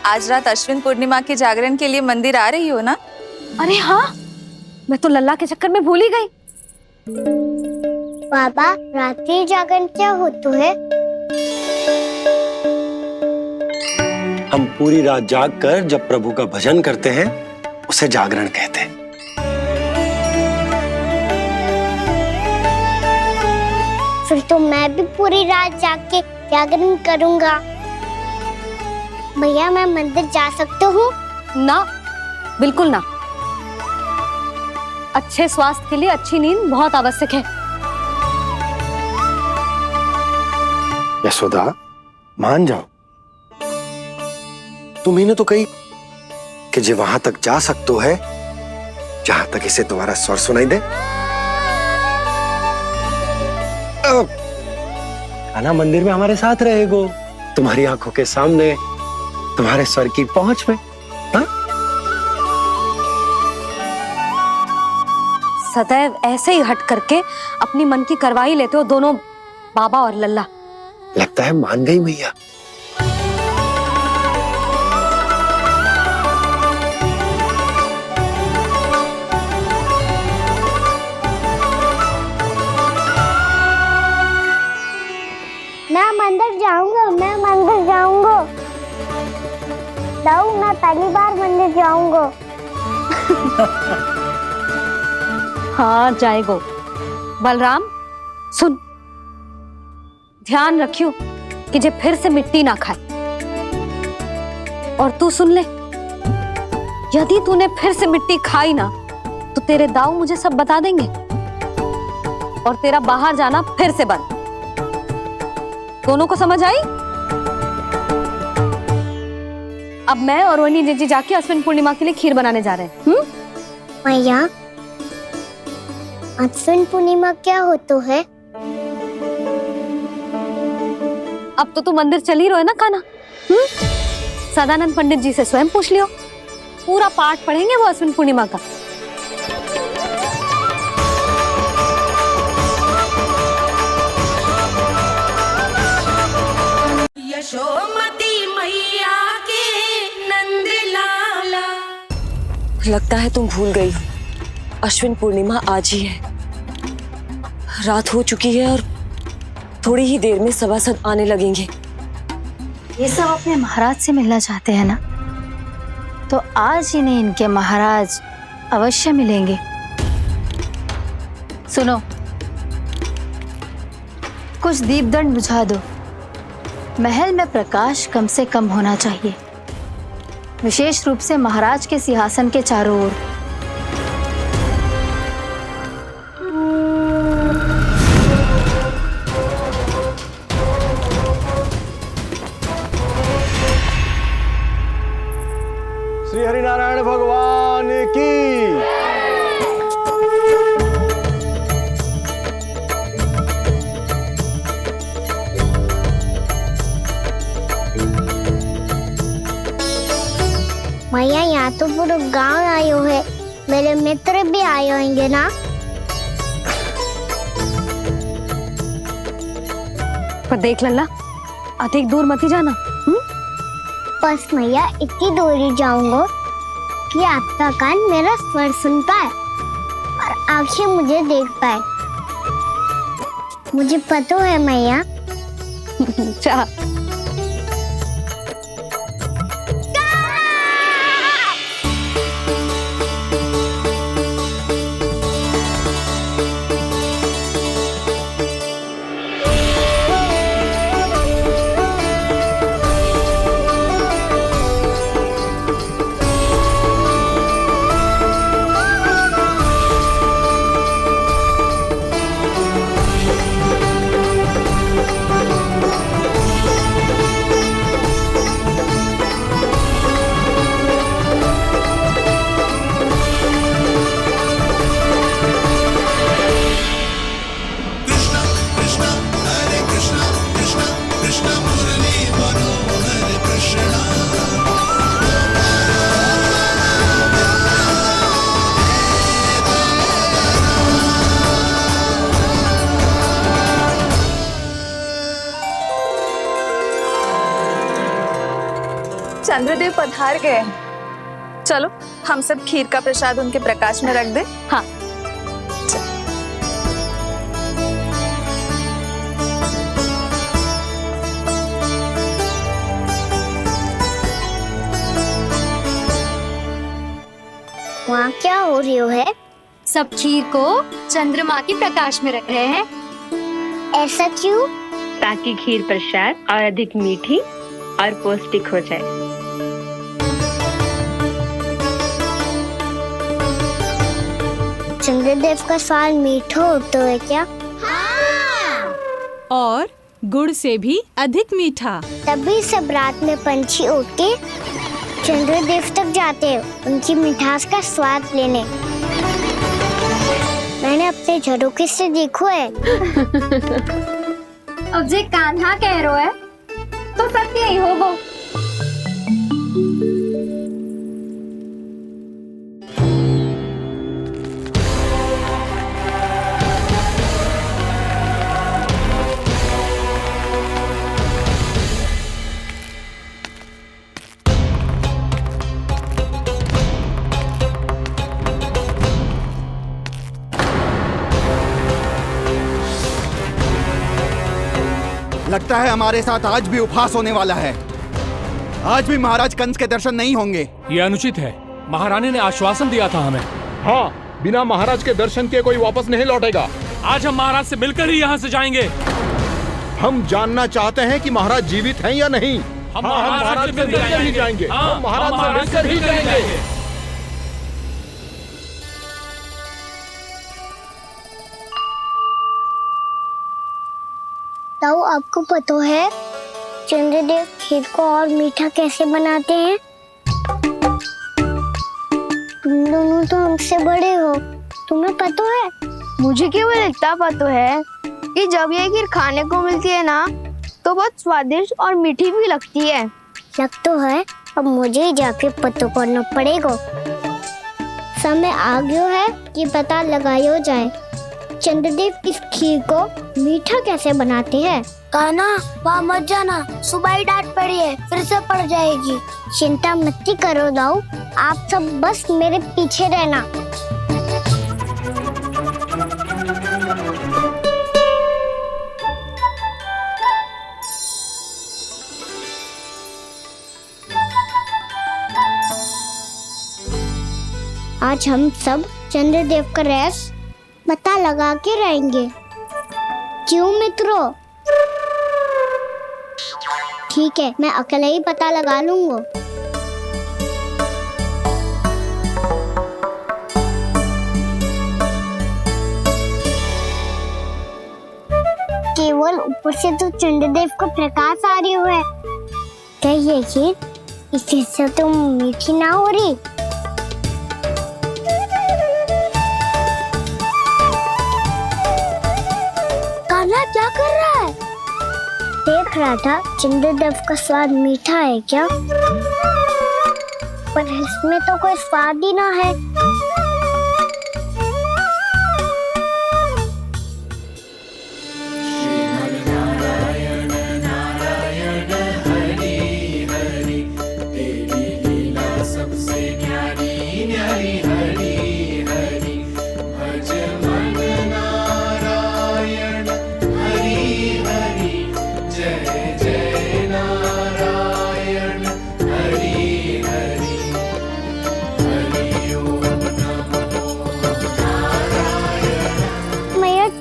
आज रात अश्विन पूर्णिमा के जागरण के लिए मंदिर आ रही हो ना? अरे हाँ, मैं तो लल्ला के चक्कर में भूल ही गई। बाबा, रात्रि जागरण क्या होता है? हम पूरी रात जाग कर जब प्रभु का भजन करते हैं उसे जागरण कहते हैं। फिर तो मैं भी पूरी रात जाग के जागरण करूंगा। भैया, मैं मंदिर जा सकता हूँ? ना, बिल्कुल ना। अच्छे स्वास्थ्य के लिए अच्छी नींद बहुत आवश्यक है। यशोदा, मान जाओ। तुम्ही ने तो कही कि जे वहां तक जा सकते है जहां तक इसे तुम्हारा स्वर सुनाई दे। खाना मंदिर में हमारे साथ रहेगो, तुम्हारी आंखों के सामने, तुम्हारे स्वर की पहुंच में। हा? सदैव ऐसे ही हट करके अपनी मन की करवाई लेते हो दोनों बाबा और लल्ला। लगता है मान गई मैया। मैं मंदिर जाऊंगा, मैं मंदिर जाऊंगा। दाऊ, मैं पहली बार मंदिर जाऊंगा। हाँ, जाएगो। बलराम, सुन, ध्यान रखियो कि जे फिर से मिट्टी ना खाए। और तू सुन ले, यदि तूने फिर से मिट्टी खाई ना तो तेरे दाऊ मुझे सब बता देंगे और तेरा बाहर जाना फिर से बंद। दोनों को समझ आई? अब मैं और रोहिणी जीजी जाके अश्विन पूर्णिमा के लिए खीर बनाने जा रहे हैं। मैया, अश्विन पूर्णिमा क्या होता है? अब तो तू मंदिर चल ही रहो है ना कान्हा? सदानंद पंडित जी से स्वयं पूछ लियो, पूरा पाठ पढ़ेंगे वो अश्विन पूर्णिमा का। यशोमती मैया के नंद लाला। लगता है तुम भूल गई हो, अश्विन पूर्णिमा आज ही है। रात हो चुकी है और थोड़ी ही देर में सभासद आने लगेंगे। ये सब अपने महाराज से मिलना चाहते हैं ना, तो आज इन्हें इनके महाराज अवश्य मिलेंगे। सुनो, कुछ दीपदंड बुझा दो। महल में प्रकाश कम से कम होना चाहिए, विशेष रूप से महाराज के सिंहासन के चारों ओर। श्री हरिनारायण भगवान की। मैया, यहाँ तो पूरा गांव आयो है, मेरे मित्र भी आए होंगे ना? पर देख लल्ला, अधिक दूर मत ही जाना। बस मैया, इतनी दूर ही जाऊंगा कि आपका कान मेरा स्वर सुन पाए और आंखें मुझे देख पाए। मुझे पता है मैया। जा। चंद्रदेव पधार गए हैं। चलो हम सब खीर का प्रसाद उनके प्रकाश में रख दे। हाँ। वहाँ क्या हो रही है? सब खीर को चंद्रमा की प्रकाश में रख रहे हैं। ऐसा क्यों? ताकि खीर प्रसाद और अधिक मीठी और पौष्टिक हो जाए। चंद्रदेव का स्वाद मीठा होता है क्या? और गुड़ से भी अधिक मीठा। तभी सब रात में पंछी उड़ के चंद्रदेव तक जाते हैं उनकी मिठास का स्वाद लेने। मैंने अपने झरोखे से देखो है। अब जे कान्हा कह रहा है तो सत्य ही होगा। लगता है हमारे साथ आज भी उपहास होने वाला है। आज भी महाराज कंस के दर्शन नहीं होंगे। ये अनुचित है। महारानी ने आश्वासन दिया था हमें। हाँ, बिना महाराज के दर्शन के कोई वापस नहीं लौटेगा। आज हम महाराज से मिलकर ही यहाँ से जाएंगे। हम जानना चाहते हैं कि महाराज जीवित हैं या नहीं। हम महाराज से मिलकर ही जाएंगे। हम महाराज से मिलकर ही जाएंगे। ताऊ आपको पता है चंद्रदेव खीर को और मीठा कैसे बनाते हैं? तुम दोनों तो हमसे बड़े हो, तुम्हें पता है? मुझे केवल इतना पता है कि जब ये खीर खाने को मिलती है ना तो बहुत स्वादिष्ट और मीठी भी लगती है। लग तो है, अब मुझे ही जाके पता करना पड़ेगा। समय आ गया है कि पता लगाया जाए चंद्रदेव इस खीर को मीठा कैसे बनाते हैं। कान्हा वहाँ मत जाना, सुबह ही डांट पड़ी है, फिर से पड़ जाएगी। चिंता मत करो दाऊ, आप सब बस मेरे पीछे रहना। आज हम सब चंद्रदेव का रहस्य पता लगा के रहेंगे। क्यों मित्रों? ठीक है, मैं अकेले ही पता लगा लूंगा। केवल ऊपर से तो चंद्रदेव को प्रकाश आ रही है। क्या ये खीर इससे तो मीठी ना हो रही? कान्हा क्या कर रहा है? देख रहा था चंद्रदेव का स्वाद मीठा है क्या, पर इसमें तो कोई स्वाद ही ना है।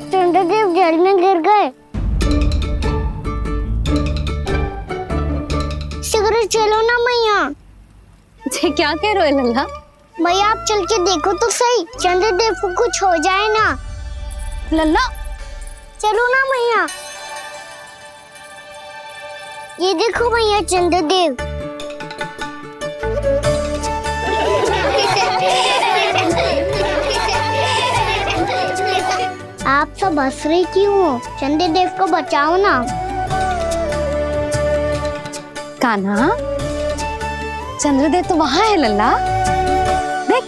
चंद्रदेव जल में गिर गए। शीघ्र चलो ना मैया। ये क्या कह रहे हो लल्ला? मैया आप चल के देखो तो सही, चंद्रदेव को कुछ हो जाए ना। लल्ला चलो ना मैया। ये देखो मैया चंद्रदेव। आप सब हंस रही क्यों हो? चंद्रदेव को बचाओ ना। कान्हा, चंद्रदेव तो वहां है लल्ला, देख।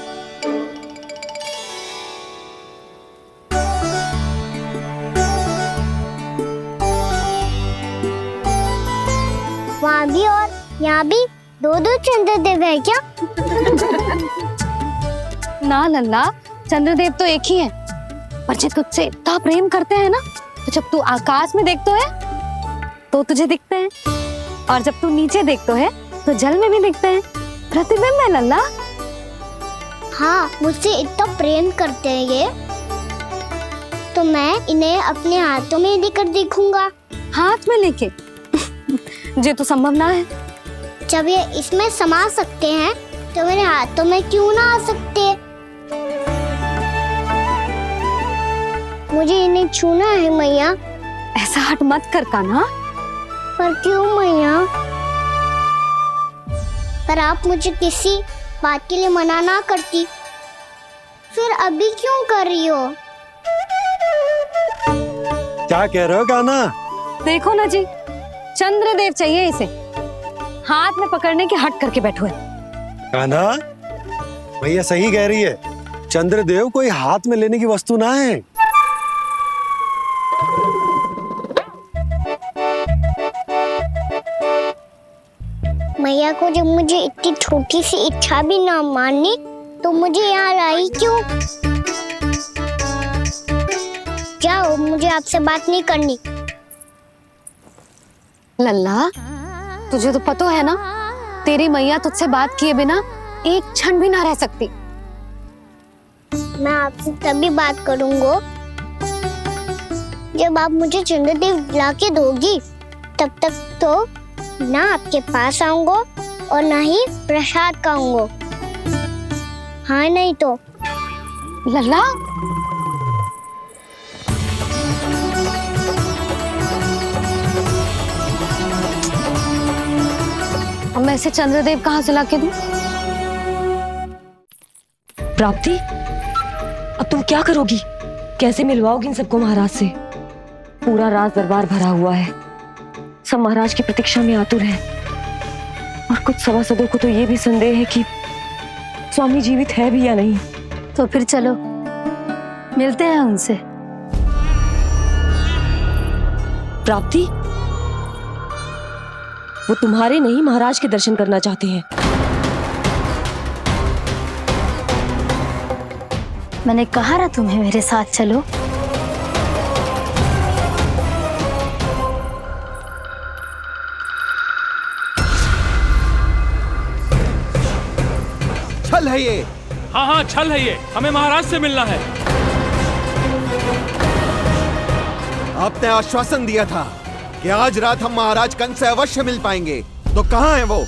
वहाँ भी और यहाँ भी दो चंद्रदेव है क्या? ना लल्ला, चंद्रदेव तो एक ही है, पर जब तुझसे इतना प्रेम करते हैं ना, तो जब तू आकाश में देखतो है तो तुझे दिखते हैं, और जब तू नीचे देखतो है तो जल में भी दिखते हैं। प्रतिबिंब है लल्ला। हाँ, मुझसे इतना प्रेम करते हैं ये, तो मैं इन्हें अपने हाथों में लेकर देखूंगा। हाथ में लेके? जे तो संभव ना है। जब ये इसमें समा सकते हैं तो मेरे हाथों में क्यों ना आ सकते? मुझे इन्हें छूना है मैया। ऐसा हट मत कर कान्हा। पर क्यों मैया? पर आप मुझे किसी बात के लिए मना ना करती, फिर अभी क्यों कर रही हो? क्या कह रहे हो कान्हा? देखो ना जी, चंद्रदेव चाहिए इसे, हाथ में पकड़ने के हट करके बैठो है। कान्हा, भैया सही कह रही है, चंद्रदेव कोई हाथ में लेने की वस्तु ना है। मैया को जब मुझे इतनी छोटी सी इच्छा भी ना माननी, तो मुझे यहाँ लाई क्यों? जाओ, मुझे आपसे बात नहीं करनी। लल्ला, तुझे तो पता है ना, तेरी मैया तुझसे बात किए बिना एक क्षण भी ना रह सकती। मैं आपसे तभी बात करूंगा जब आप मुझे चंद्रदेव ला के दोगी। तब तक तो ना आपके पास आऊंगा और ना ही प्रसाद खाऊंगा। हाँ नहीं तो? मैं इसे चंद्रदेव कहाँ से लाके दूं? प्राप्ति, अब तुम क्या करोगी? कैसे मिलवाओगी इन सबको महाराज से? पूरा राज दरबार भरा हुआ है, सब महाराज की प्रतीक्षा में आतुर हैं। और कुछ सभासदों को तो ये भी संदेह है कि स्वामी जीवित है भी या नहीं। तो फिर चलो मिलते हैं उनसे। प्राप्ति, वो तुम्हारे नहीं महाराज के दर्शन करना चाहते हैं। मैंने कहा ना तुम्हें मेरे साथ चलो। छल है ये। हाँ हाँ छल है ये, हमें महाराज से मिलना है। आपने आश्वासन दिया था कि आज रात हम महाराज कंस से अवश्य मिल पाएंगे, तो कहाँ है वो?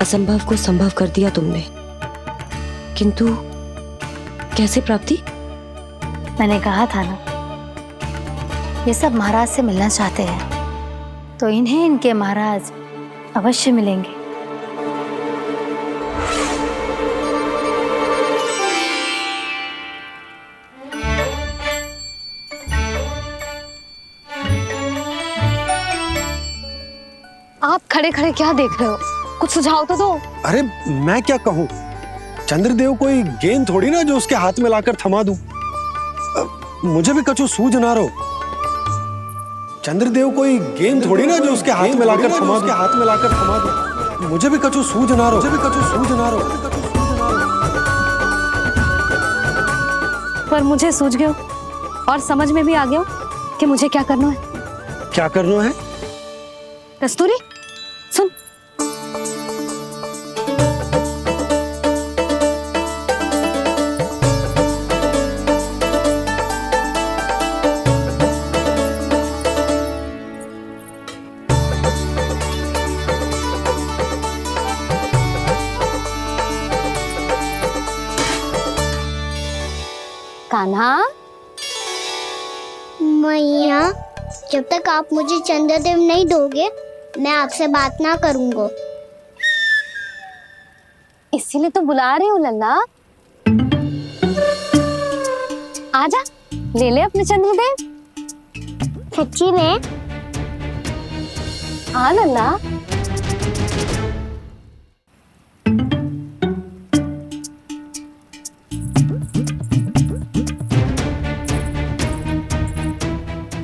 असंभव को संभव कर दिया तुमने, किंतु कैसे प्राप्ति? मैंने कहा था ना, ये सब महाराज से मिलना चाहते हैं, तो इन्हें इनके महाराज अवश्य मिलेंगे। आप खड़े खड़े क्या देख रहे हो? कुछ सुझाव तो दो। अरे मैं क्या कहूँ, चंद्रदेव कोई गेंद थोड़ी ना जो उसके हाथ में लाकर थमा दूं। मुझे भी कछु सूझ ना रहो। चंद्रदेव कोई गेंद थोड़ी ना जो उसके हाथ में लाकर थमा दूं। मुझे भी कछु सूझ ना रहो। पर मुझे सूझ गयो और समझ में भी आ गया कि मुझे क्या करना है। क्या करना है? कस्तूरी सुन, कान्हा। मैया, जब तक आप मुझे चंद्रदेव नहीं दोगे मैं आपसे बात ना करूंगा। इसीलिए तो बुला रही हूँ लल्ला। आजा, ले ले अपने चंद्रदेव। सच्ची में? हाँ लल्ला।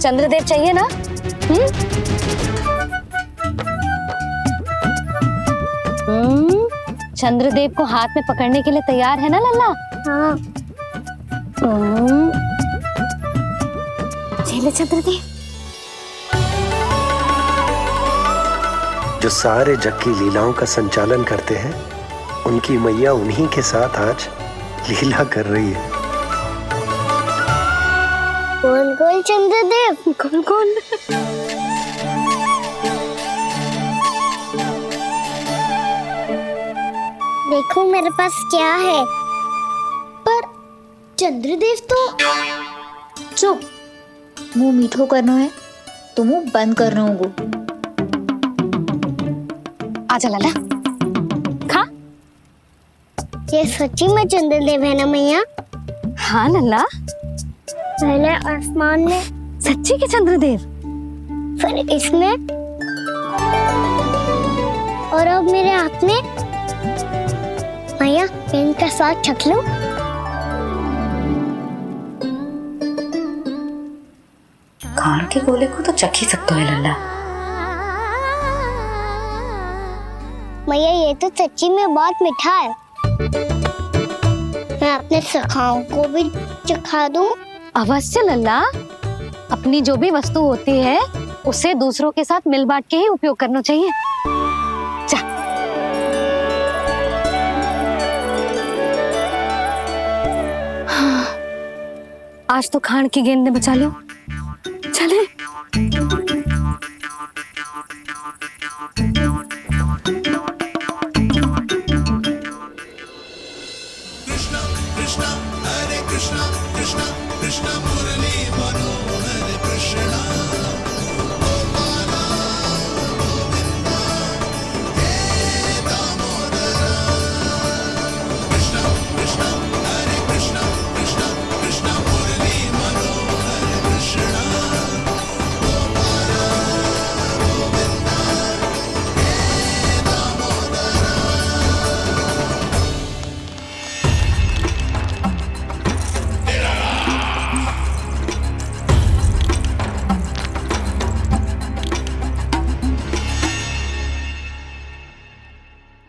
चंद्रदेव चाहिए ना? चंद्रदेव को हाथ में पकड़ने के लिए तैयार है ना लल्ला? हाँ। ले चंद्रदेव। जो सारे जग की लीलाओं का संचालन करते हैं, उनकी मैया उन्हीं के साथ आज लीला कर रही है। गोल गोल चंद्रदेव, गोल गोल। देखो मेरे पास क्या है। पर चंद्रदेव तो चुप, मुंह मीठो करनो है तो मुंह बंद करनो होगो। आजा लाला, खा। ये सच्ची में चंद्रदेव है ना मैया? हाँ लल्ला। पहले आसमान में, सच्ची के चंद्रदेव? फिर इसमें, और अब मेरे हाथ में। मैया, मैं इनका स्वाद चख लूं? खान के गोले को तो चख ही सकते हो लल्ला। मैया, ये तो सच्ची में बहुत मीठा है। मैं अपने सखाओं को भी चखा दूं? अवश्य लल्ला। अपनी जो भी वस्तु होती है उसे दूसरों के साथ मिल बांट के ही उपयोग करना चाहिए। जा। हाँ, आज तो खान की गेंद ने बचा लो। चले।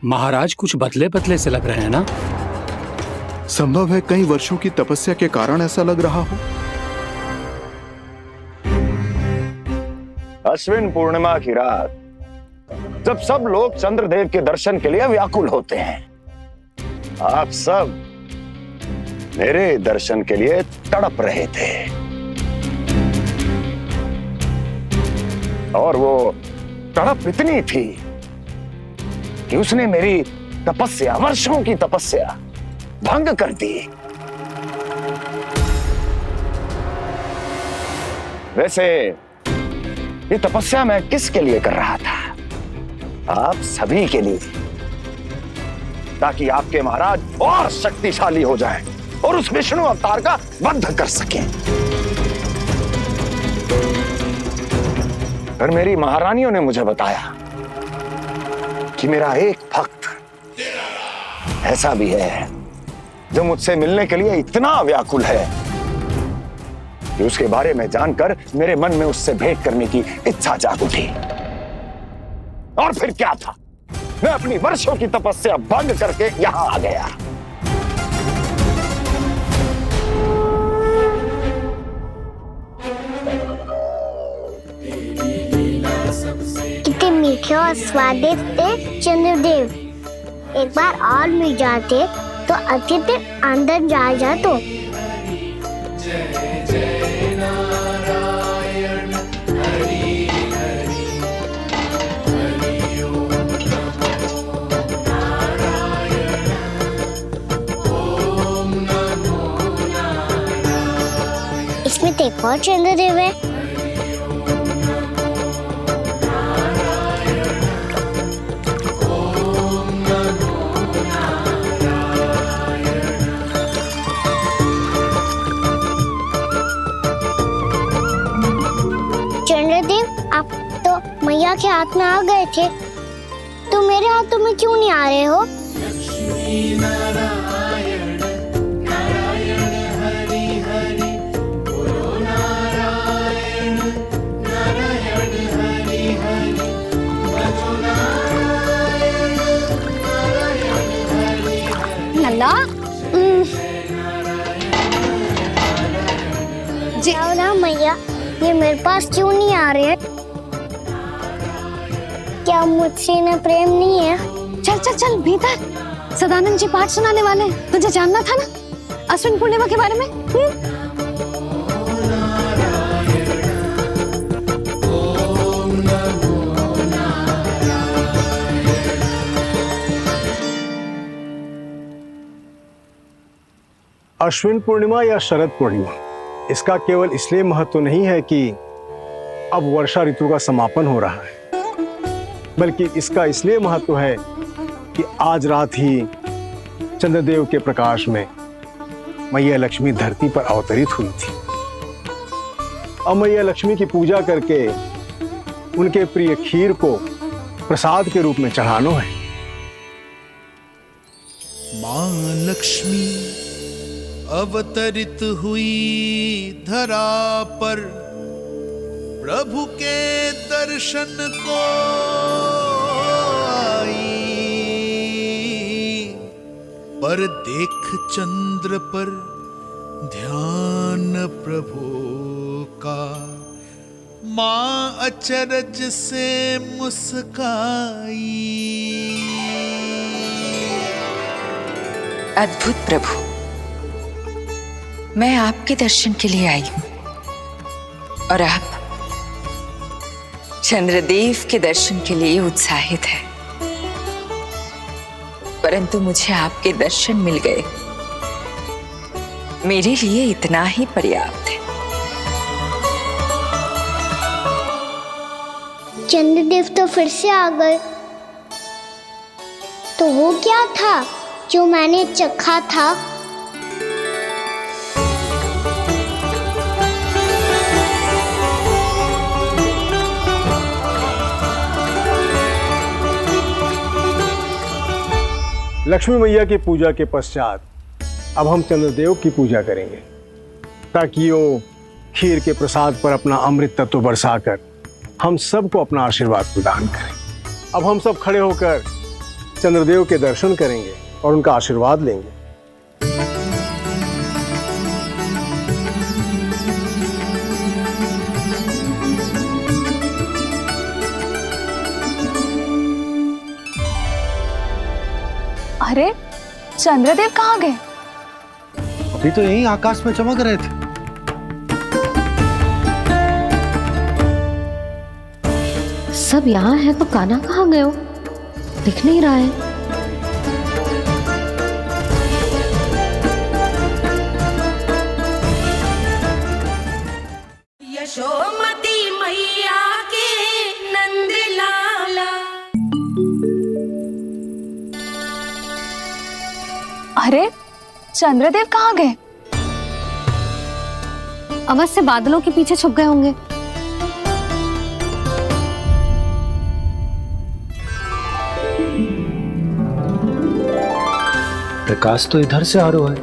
महाराज कुछ बदले बदले से लग रहे हैं ना? संभव है कई वर्षों की तपस्या के कारण ऐसा लग रहा हो। अश्विन पूर्णिमा की रात, जब सब लोग चंद्रदेव के दर्शन के लिए व्याकुल होते हैं, आप सब मेरे दर्शन के लिए तड़प रहे थे। और वो तड़प इतनी थी कि उसने मेरी तपस्या, वर्षों की तपस्या भंग कर दी। वैसे ये तपस्या मैं किसके लिए कर रहा था? आप सभी के लिए, ताकि आपके महाराज और शक्तिशाली हो जाएं और उस विष्णु अवतार का वध कर सकें। पर मेरी महारानियों ने मुझे बताया कि मेरा एक भक्त ऐसा भी है जो मुझसे मिलने के लिए इतना व्याकुल है कि उसके बारे में जानकर मेरे मन में उससे भेंट करने की इच्छा जाग उठी। और फिर क्या था, मैं अपनी वर्षों की तपस्या भंग करके यहां आ गया। कितने मीठे और स्वादिष्ट थे चंद्रदेव। एक बार और मिल जाते तो अतिथि अंदर जा जातो। इसमें तो एक और चंद्रदेव है। चंद्रदेव, आप तो मैया के हाथ में आ गए थे, तो मेरे हाथों में क्यों नहीं आ रहे हो? लल्ला, जी ना मैया, ये मेरे पास क्यों नहीं आ रहे हैं? क्या मुझसे इन्हें प्रेम नहीं है? चल चल चल भीतर। सदानंद जी पाठ सुनाने वाले हैं। तुझे जानना था ना अश्विन पूर्णिमा के बारे में? अश्विन पूर्णिमा या शरद पूर्णिमा, इसका केवल इसलिए महत्व नहीं है कि अब वर्षा ऋतु का समापन हो रहा है, बल्कि इसका इसलिए महत्व है कि आज रात ही चंद्रदेव के प्रकाश में मैया लक्ष्मी धरती पर अवतरित हुई थी। अब मैया लक्ष्मी की पूजा करके उनके प्रिय खीर को प्रसाद के रूप में चढ़ाना है। मां लक्ष्मी अवतरित हुई धरा पर, प्रभु के दर्शन को आई, पर देख चंद्र पर ध्यान प्रभु का, मां अचरज से मुस्काई। अद्भुत प्रभु, मैं आपके दर्शन के लिए आई हूं और आप चंद्रदेव के दर्शन के लिए उत्साहित है, परंतु मुझे आपके दर्शन मिल गए, मेरे लिए इतना ही पर्याप्त है। चंद्रदेव तो फिर से आ गए, तो वो क्या था जो मैंने चखा था? लक्ष्मी मैया की पूजा के पश्चात अब हम चंद्रदेव की पूजा करेंगे, ताकि वो खीर के प्रसाद पर अपना अमृत तत्व बरसाकर हम सबको अपना आशीर्वाद प्रदान करें। अब हम सब खड़े होकर चंद्रदेव के दर्शन करेंगे और उनका आशीर्वाद लेंगे। अरे चंद्रदेव कहाँ गए? अभी तो यहीं आकाश में चमक रहे थे। सब यहाँ है तो कान्हा कहाँ गए हो? दिख नहीं रहा है। यशोमती मैया के नंद लाला। अरे चंद्रदेव कहाँ गए? अवश्य बादलों के पीछे छुप गए होंगे। प्रकाश तो इधर से आ रहा है,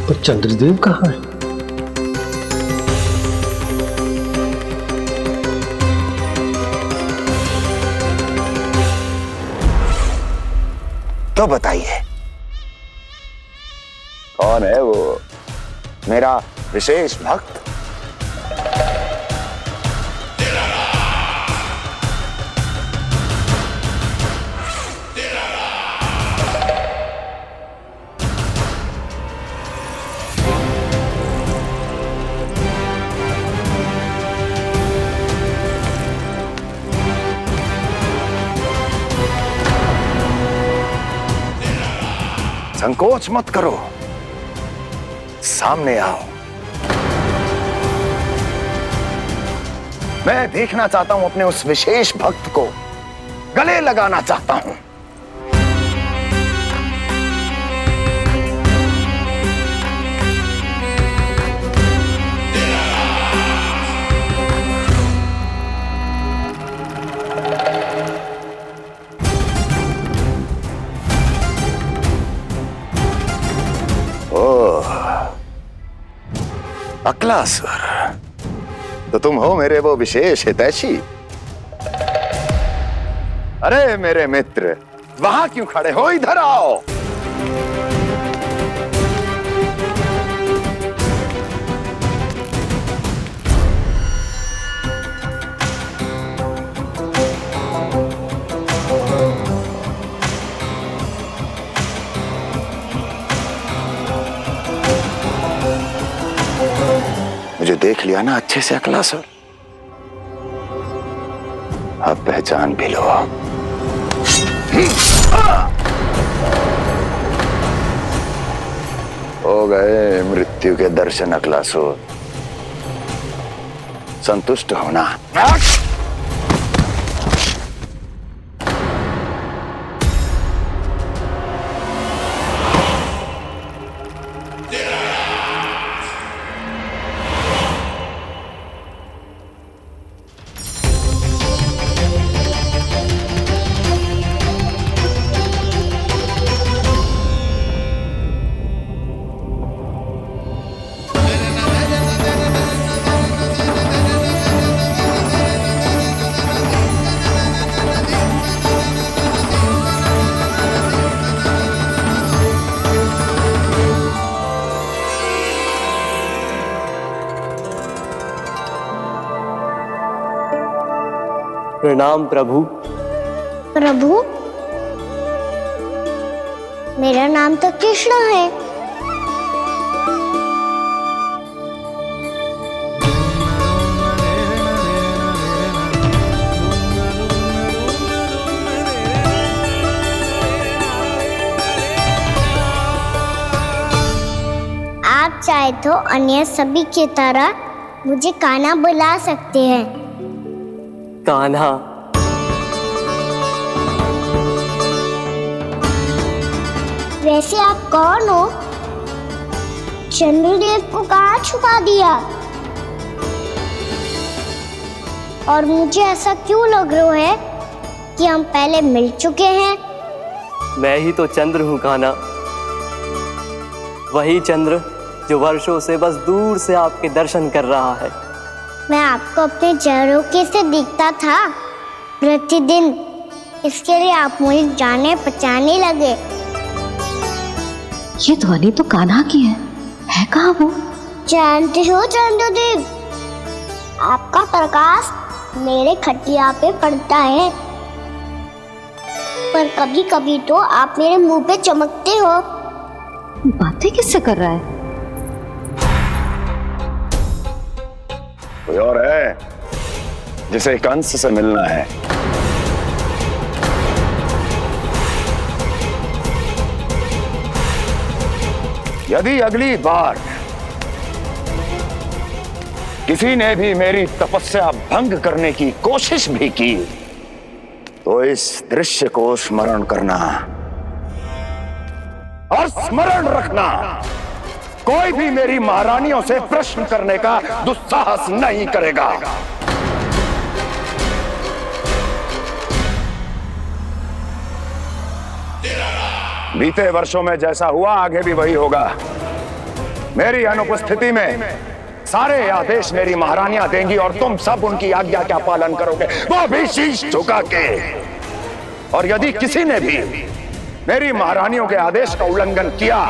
पर चंद्रदेव कहाँ है? तो बताइए कौन है वो मेरा विशेष भक्त? संकोच मत करो, सामने आओ। मैं देखना चाहता हूं अपने उस विशेष भक्त को, गले लगाना चाहता हूं। अक्लासुर, तो तुम हो मेरे वो विशेष हितैषी। अरे मेरे मित्र, वहां क्यों खड़े हो? इधर आओ। मुझे देख लिया ना अच्छे से अक्लासुर? अब पहचान भी लो। हो गए मृत्यु के दर्शन अक्लासुर, संतुष्ट होना। प्रणाम प्रभु। प्रभु, मेरा नाम तो कृष्ण है। आप चाहे तो अन्य सभी की तरह मुझे कान्हा बुला सकते हैं। कान्हा? वैसे आप कौन हो? चंद्रदेव को कहाँ छुपा दिया? और मुझे ऐसा क्यों लग रहा है कि हम पहले मिल चुके हैं? मैं ही तो चंद्र हूँ कान्हा, वही चंद्र जो वर्षों से बस दूर से आपके दर्शन कर रहा है। मैं आपको अपने झरोखे से दिखता था प्रतिदिन, इसके लिए आप मुझे जाने पहचाने लगे। ये ध्वनि तो कान्हा की है कहाँ वो? जानते हो चंद्रदेव, आपका प्रकाश मेरे खटिया पे पड़ता है, पर कभी कभी तो आप मेरे मुंह पे चमकते हो। बातें किससे कर रहा है? कोई और है जिसे कंस से मिलना है? यदि अगली बार किसी ने भी मेरी तपस्या भंग करने की कोशिश भी की तो इस दृश्य को स्मरण करना और स्मरण रखना, कोई भी मेरी महारानियों से प्रश्न करने का दुस्साहस नहीं करेगा। बीते वर्षों में जैसा हुआ आगे भी वही होगा। मेरी अनुपस्थिति में सारे आदेश मेरी महारानियां देंगी और तुम सब उनकी आज्ञा का पालन करोगे, वो भी शीश झुका के। और यदि किसी ने भी मेरी महारानियों के आदेश का उल्लंघन किया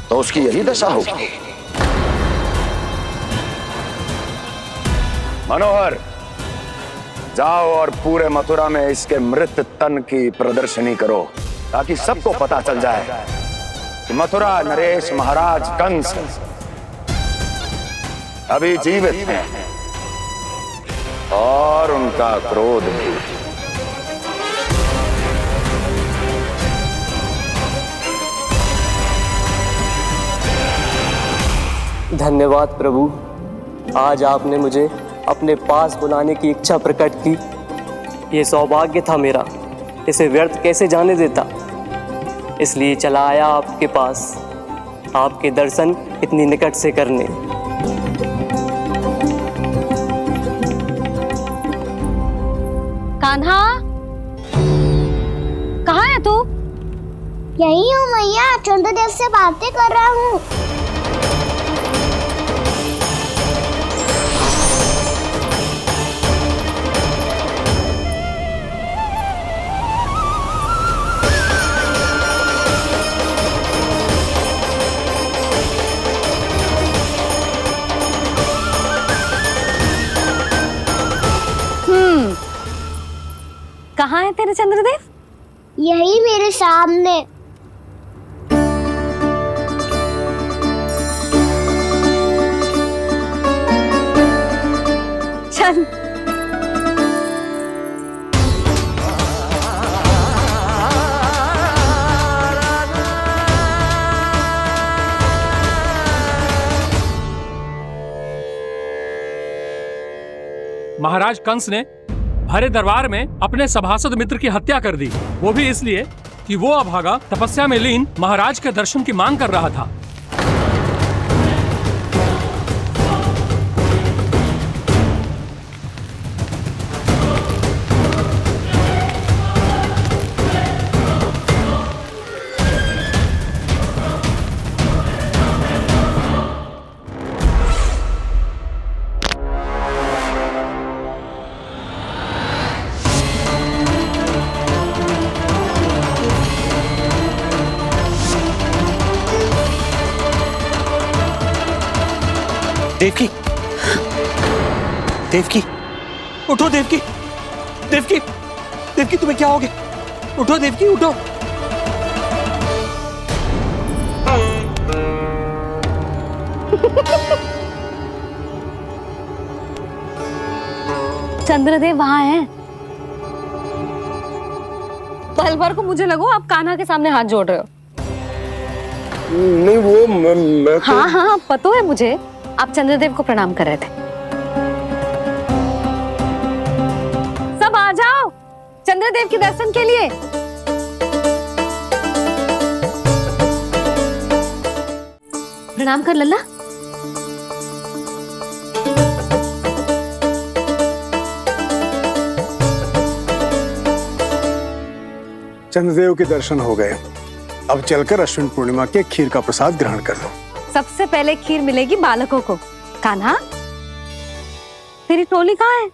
तो उसकी यही दशा होगी। मनोहर, जाओ और पूरे मथुरा में इसके मृत तन की प्रदर्शनी करो ताकि सबको पता चल जाए कि मथुरा नरेश महाराज कंस अभी जीवित हैं और उनका क्रोध भी। धन्यवाद प्रभु, आज आपने मुझे अपने पास बुलाने की इच्छा प्रकट की। ये सौभाग्य था मेरा, इसे व्यर्थ कैसे जाने देता। इसलिए चला आया आपके पास, आपके दर्शन इतनी निकट से करने। कान्हा, कहाँ है तू? यही हूँ मैया, चंद्रदेव से बातें कर रहा हूँ। कहाँ है तेरे चंद्रदेव? यही मेरे सामने। चल। महाराज कंस ने भरे दरबार में अपने सभासद मित्र की हत्या कर दी, वो भी इसलिए कि वो अभागा तपस्या में लीन महाराज के दर्शन की मांग कर रहा था। देवकी, उठो देवकी, देवकी, देवकी तुम्हें क्या हो गया? उठो देवकी, उठो। चंद्रदेव वहां हैं। पल भर को मुझे लगो आप कान्हा के सामने हाथ जोड़ रहे हो। नहीं वो मैं तो... हाँ हाँ पता है मुझे, आप चंद्रदेव को प्रणाम कर रहे थे। सब आ जाओ चंद्रदेव के दर्शन के लिए। प्रणाम कर लल्ला। चंद्रदेव के दर्शन हो गए, अब चलकर अश्विन पूर्णिमा के खीर का प्रसाद ग्रहण कर लो। सबसे पहले खीर मिलेगी बालकों को। कान्हा, तेरी टोली कहाँ है?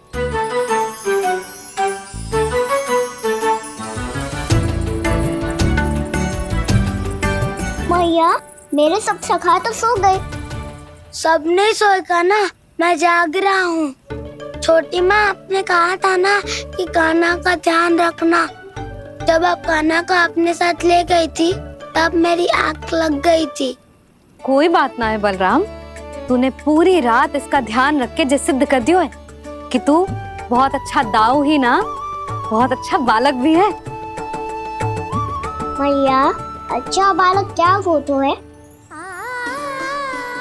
मैया, मेरे सब सखा तो सो गए। सब नहीं सोए का ना, मैं जाग रहा हूँ। छोटी माँ आपने कहा था ना कि कान्हा का ध्यान रखना। जब आप कान्हा को अपने साथ ले गई थी तब मेरी आंख लग गई थी। कोई बात ना है बलराम, तूने पूरी रात इसका ध्यान रख के जिस सिद्ध कर दियो है कि तू बहुत अच्छा दाऊ ही ना, बहुत अच्छा बालक भी है। मैया, अच्छा बालक क्या फोटो है?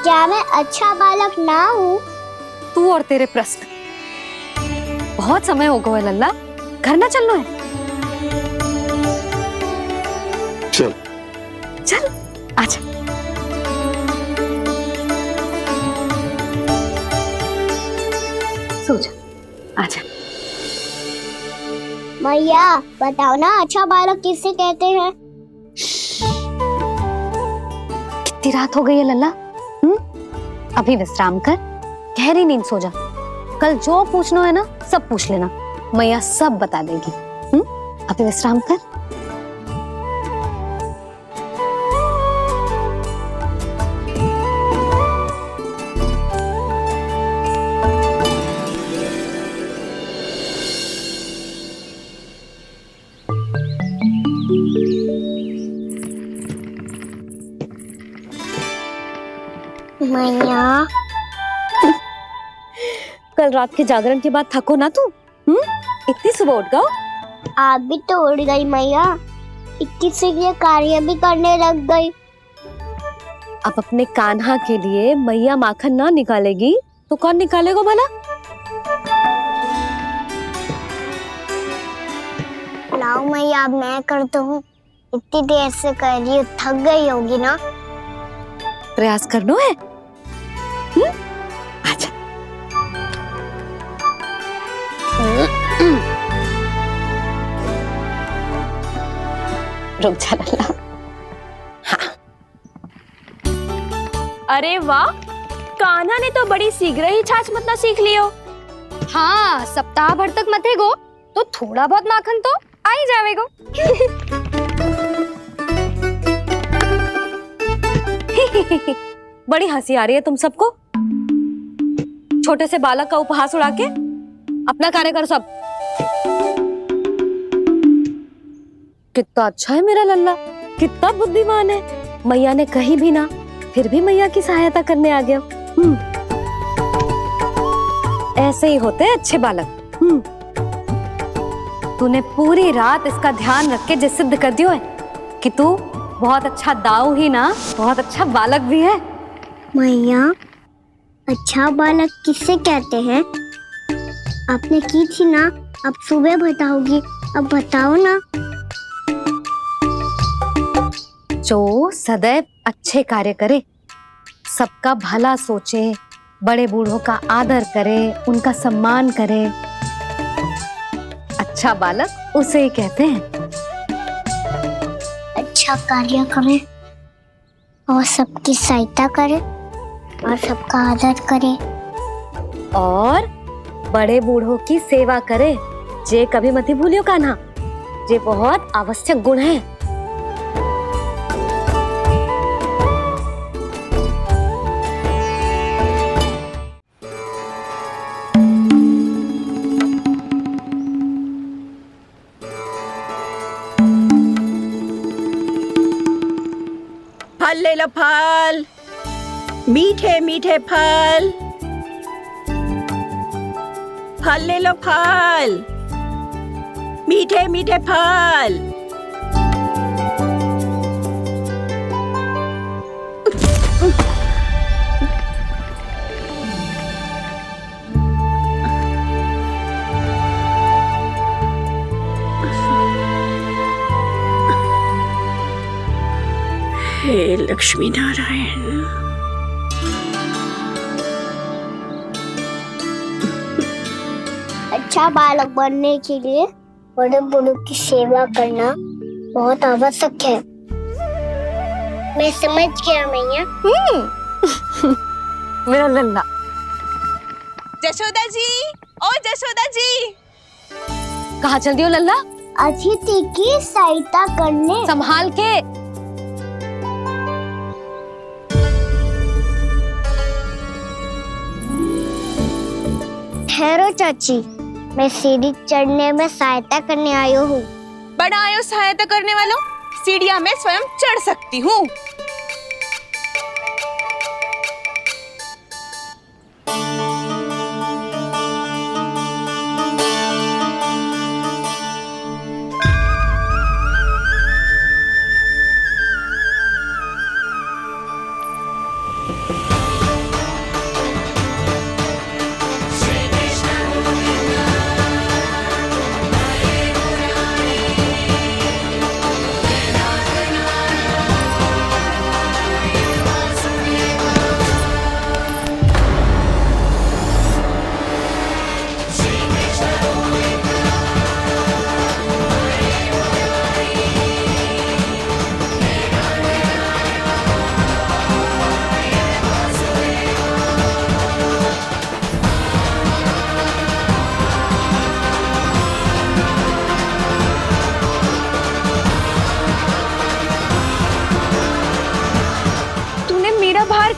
क्या मैं अच्छा बालक ना हूँ? तू और तेरे प्रश्न। बहुत समय हो गया लल्ला, घर ना चलना है। चल चल आजा। सो जा, आजा। मैया बताओ ना, अच्छा बालक किससे कहते हैं? कितनी रात हो गई है लल्ला? अभी विश्राम कर, गहरी नींद सो जा। कल जो पूछना है ना सब पूछ लेना, मैया सब बता देगी। अभी विश्राम कर। मैया, कल रात के जागरण के बाद थको ना तू? इतनी सुबह उठ गओ? आप भी तो उड़ गई मैया, इतनी सी कार्य भी करने लग गई। अब अपने कान्हा के लिए मैया माखन ना निकालेगी तो कौन निकालेगा भला? लाओ मैया, अब मैं करता हूँ। इतनी देर से कर रही हूँ, थक गई होगी ना। प्रयास करना है। आजा। रुक जा लल्ला। हाँ। अरे वाह, कान्हा ने तो बड़ी शीघ्र ही छाछ मतना सीख लियो। हाँ, सप्ताह भर तक मते गो तो थोड़ा बहुत माखन तो आ ही जावेगो। बड़ी हंसी आ रही है तुम सबको। छोटे से बालक का उपहास उड़ा के अपना कार्य कर सब। कितना अच्छा है मेरा लल्ला, कितना बुद्धिमान है। मैया ने कही भी ना, फिर भी मैया की सहायता करने आ गया। ऐसे ही होते हैं अच्छे बालक। तूने पूरी रात इसका ध्यान रख के जिस सिद्ध कर दियो है कि तू बहुत अच्छा दाऊ ही ना, बहुत अच्छा बालक भी है। मैया, अच्छा बालक किससे कहते हैं? आपने की थी ना, अब सुबह बताओगी, अब बताओ ना। जो सदैव अच्छे कार्य करे, सबका भला सोचे, बड़े बूढ़ों का आदर करे, उनका सम्मान करे, अच्छा बालक उसे ही कहते हैं। अच्छा कार्य करे और सबकी सहायता करे और सबका आदर करे और बड़े बूढ़ों की सेवा करे। जे कभी मत भूलियो कान्हा, जे बहुत आवश्यक गुण है। फल ले लो, फल, मीठे मीठे फल, फल ले लो, फल, मीठे मीठे फल। हे लक्ष्मी नारायण। अच्छा बालक बनने के लिए बड़े बूढ़ों की सेवा करना बहुत आवश्यक है। मैं समझ गया मैया। मेरा लल्ला। जशोदा जी, ओ जशोदा जी, कहाँ चल रही हो लल्ला? अतिथि की सहायता करने। संभाल के। ठहरो चाची, मैं सीढ़ी चढ़ने में सहायता करने आई हूँ। बड़ा आयो सहायता करने वालों, सीढ़ियाँ मैं स्वयं चढ़ सकती हूँ।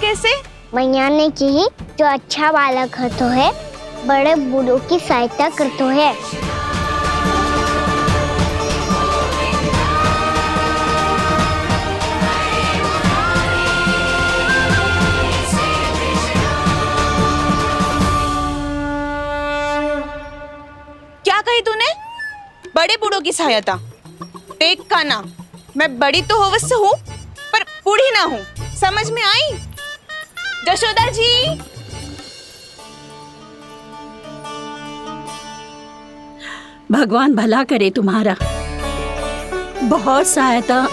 कैसे? मैया ने की जो अच्छा बालक तो है बड़े बूढ़ों की सहायता करते है। क्या कही तूने? बड़े बूढ़ों की सहायता? देख काना, मैं बड़ी तो अवश्य हूँ पर बूढ़ी ना हूँ, समझ में आई? जशोदा जी, भगवान भला करे तुम्हारा। बहुत सहायता।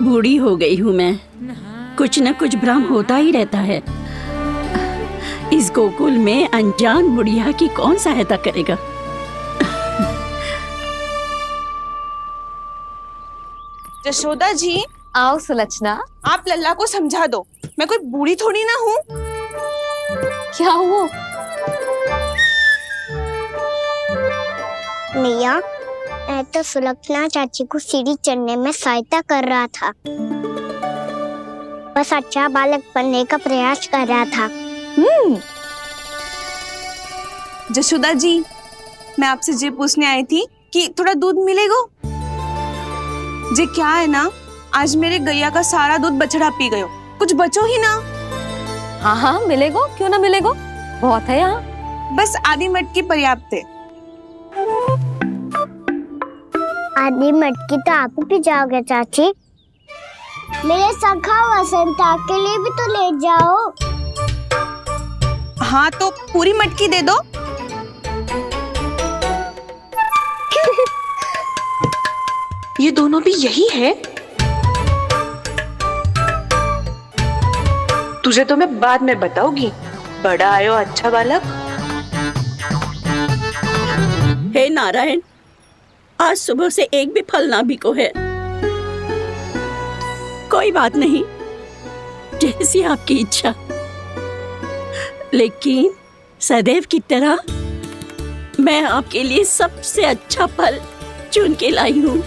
बूढ़ी हो गई हूँ मैं, कुछ न कुछ भ्रम होता ही रहता है। इस गोकुल में अनजान बुढ़िया की कौन सहायता करेगा? जशोदा जी, आओ सुलक्षणा। आप लल्ला को समझा दो, मैं कोई बूढ़ी थोड़ी ना हूँ। क्या हुआ? मैया, मैं तो सुलक्षणा चाची को सीढ़ी चढ़ने में सहायता कर रहा था, बस अच्छा बालक बनने का प्रयास कर रहा था। जशोदा जी, मैं आपसे ये पूछने आई थी कि थोड़ा दूध मिलेगा? जे क्या है ना, आज मेरे गैया का सारा दूध बछड़ा पी गयो, कुछ बचो ही ना। हाँ हाँ मिलेगा, क्यों ना मिलेगा, बहुत है यहाँ। बस आधी मटकी पर्याप्त है। आधी मटकी तो आप ही पी जाओगे चाची, मेरे सखा वसंता के लिए भी तो ले जाओ। हाँ तो पूरी मटकी दे दो। ये दोनों भी यही है? तुझे तो मैं बाद में बताऊंगी। बड़ा आयो अच्छा बालक। हे नारायण, आज सुबह से एक भी फल ना बिको है। कोई बात नहीं, जैसी आपकी इच्छा, लेकिन सदैव की तरह मैं आपके लिए सबसे अच्छा फल चुन के लाई हूँ।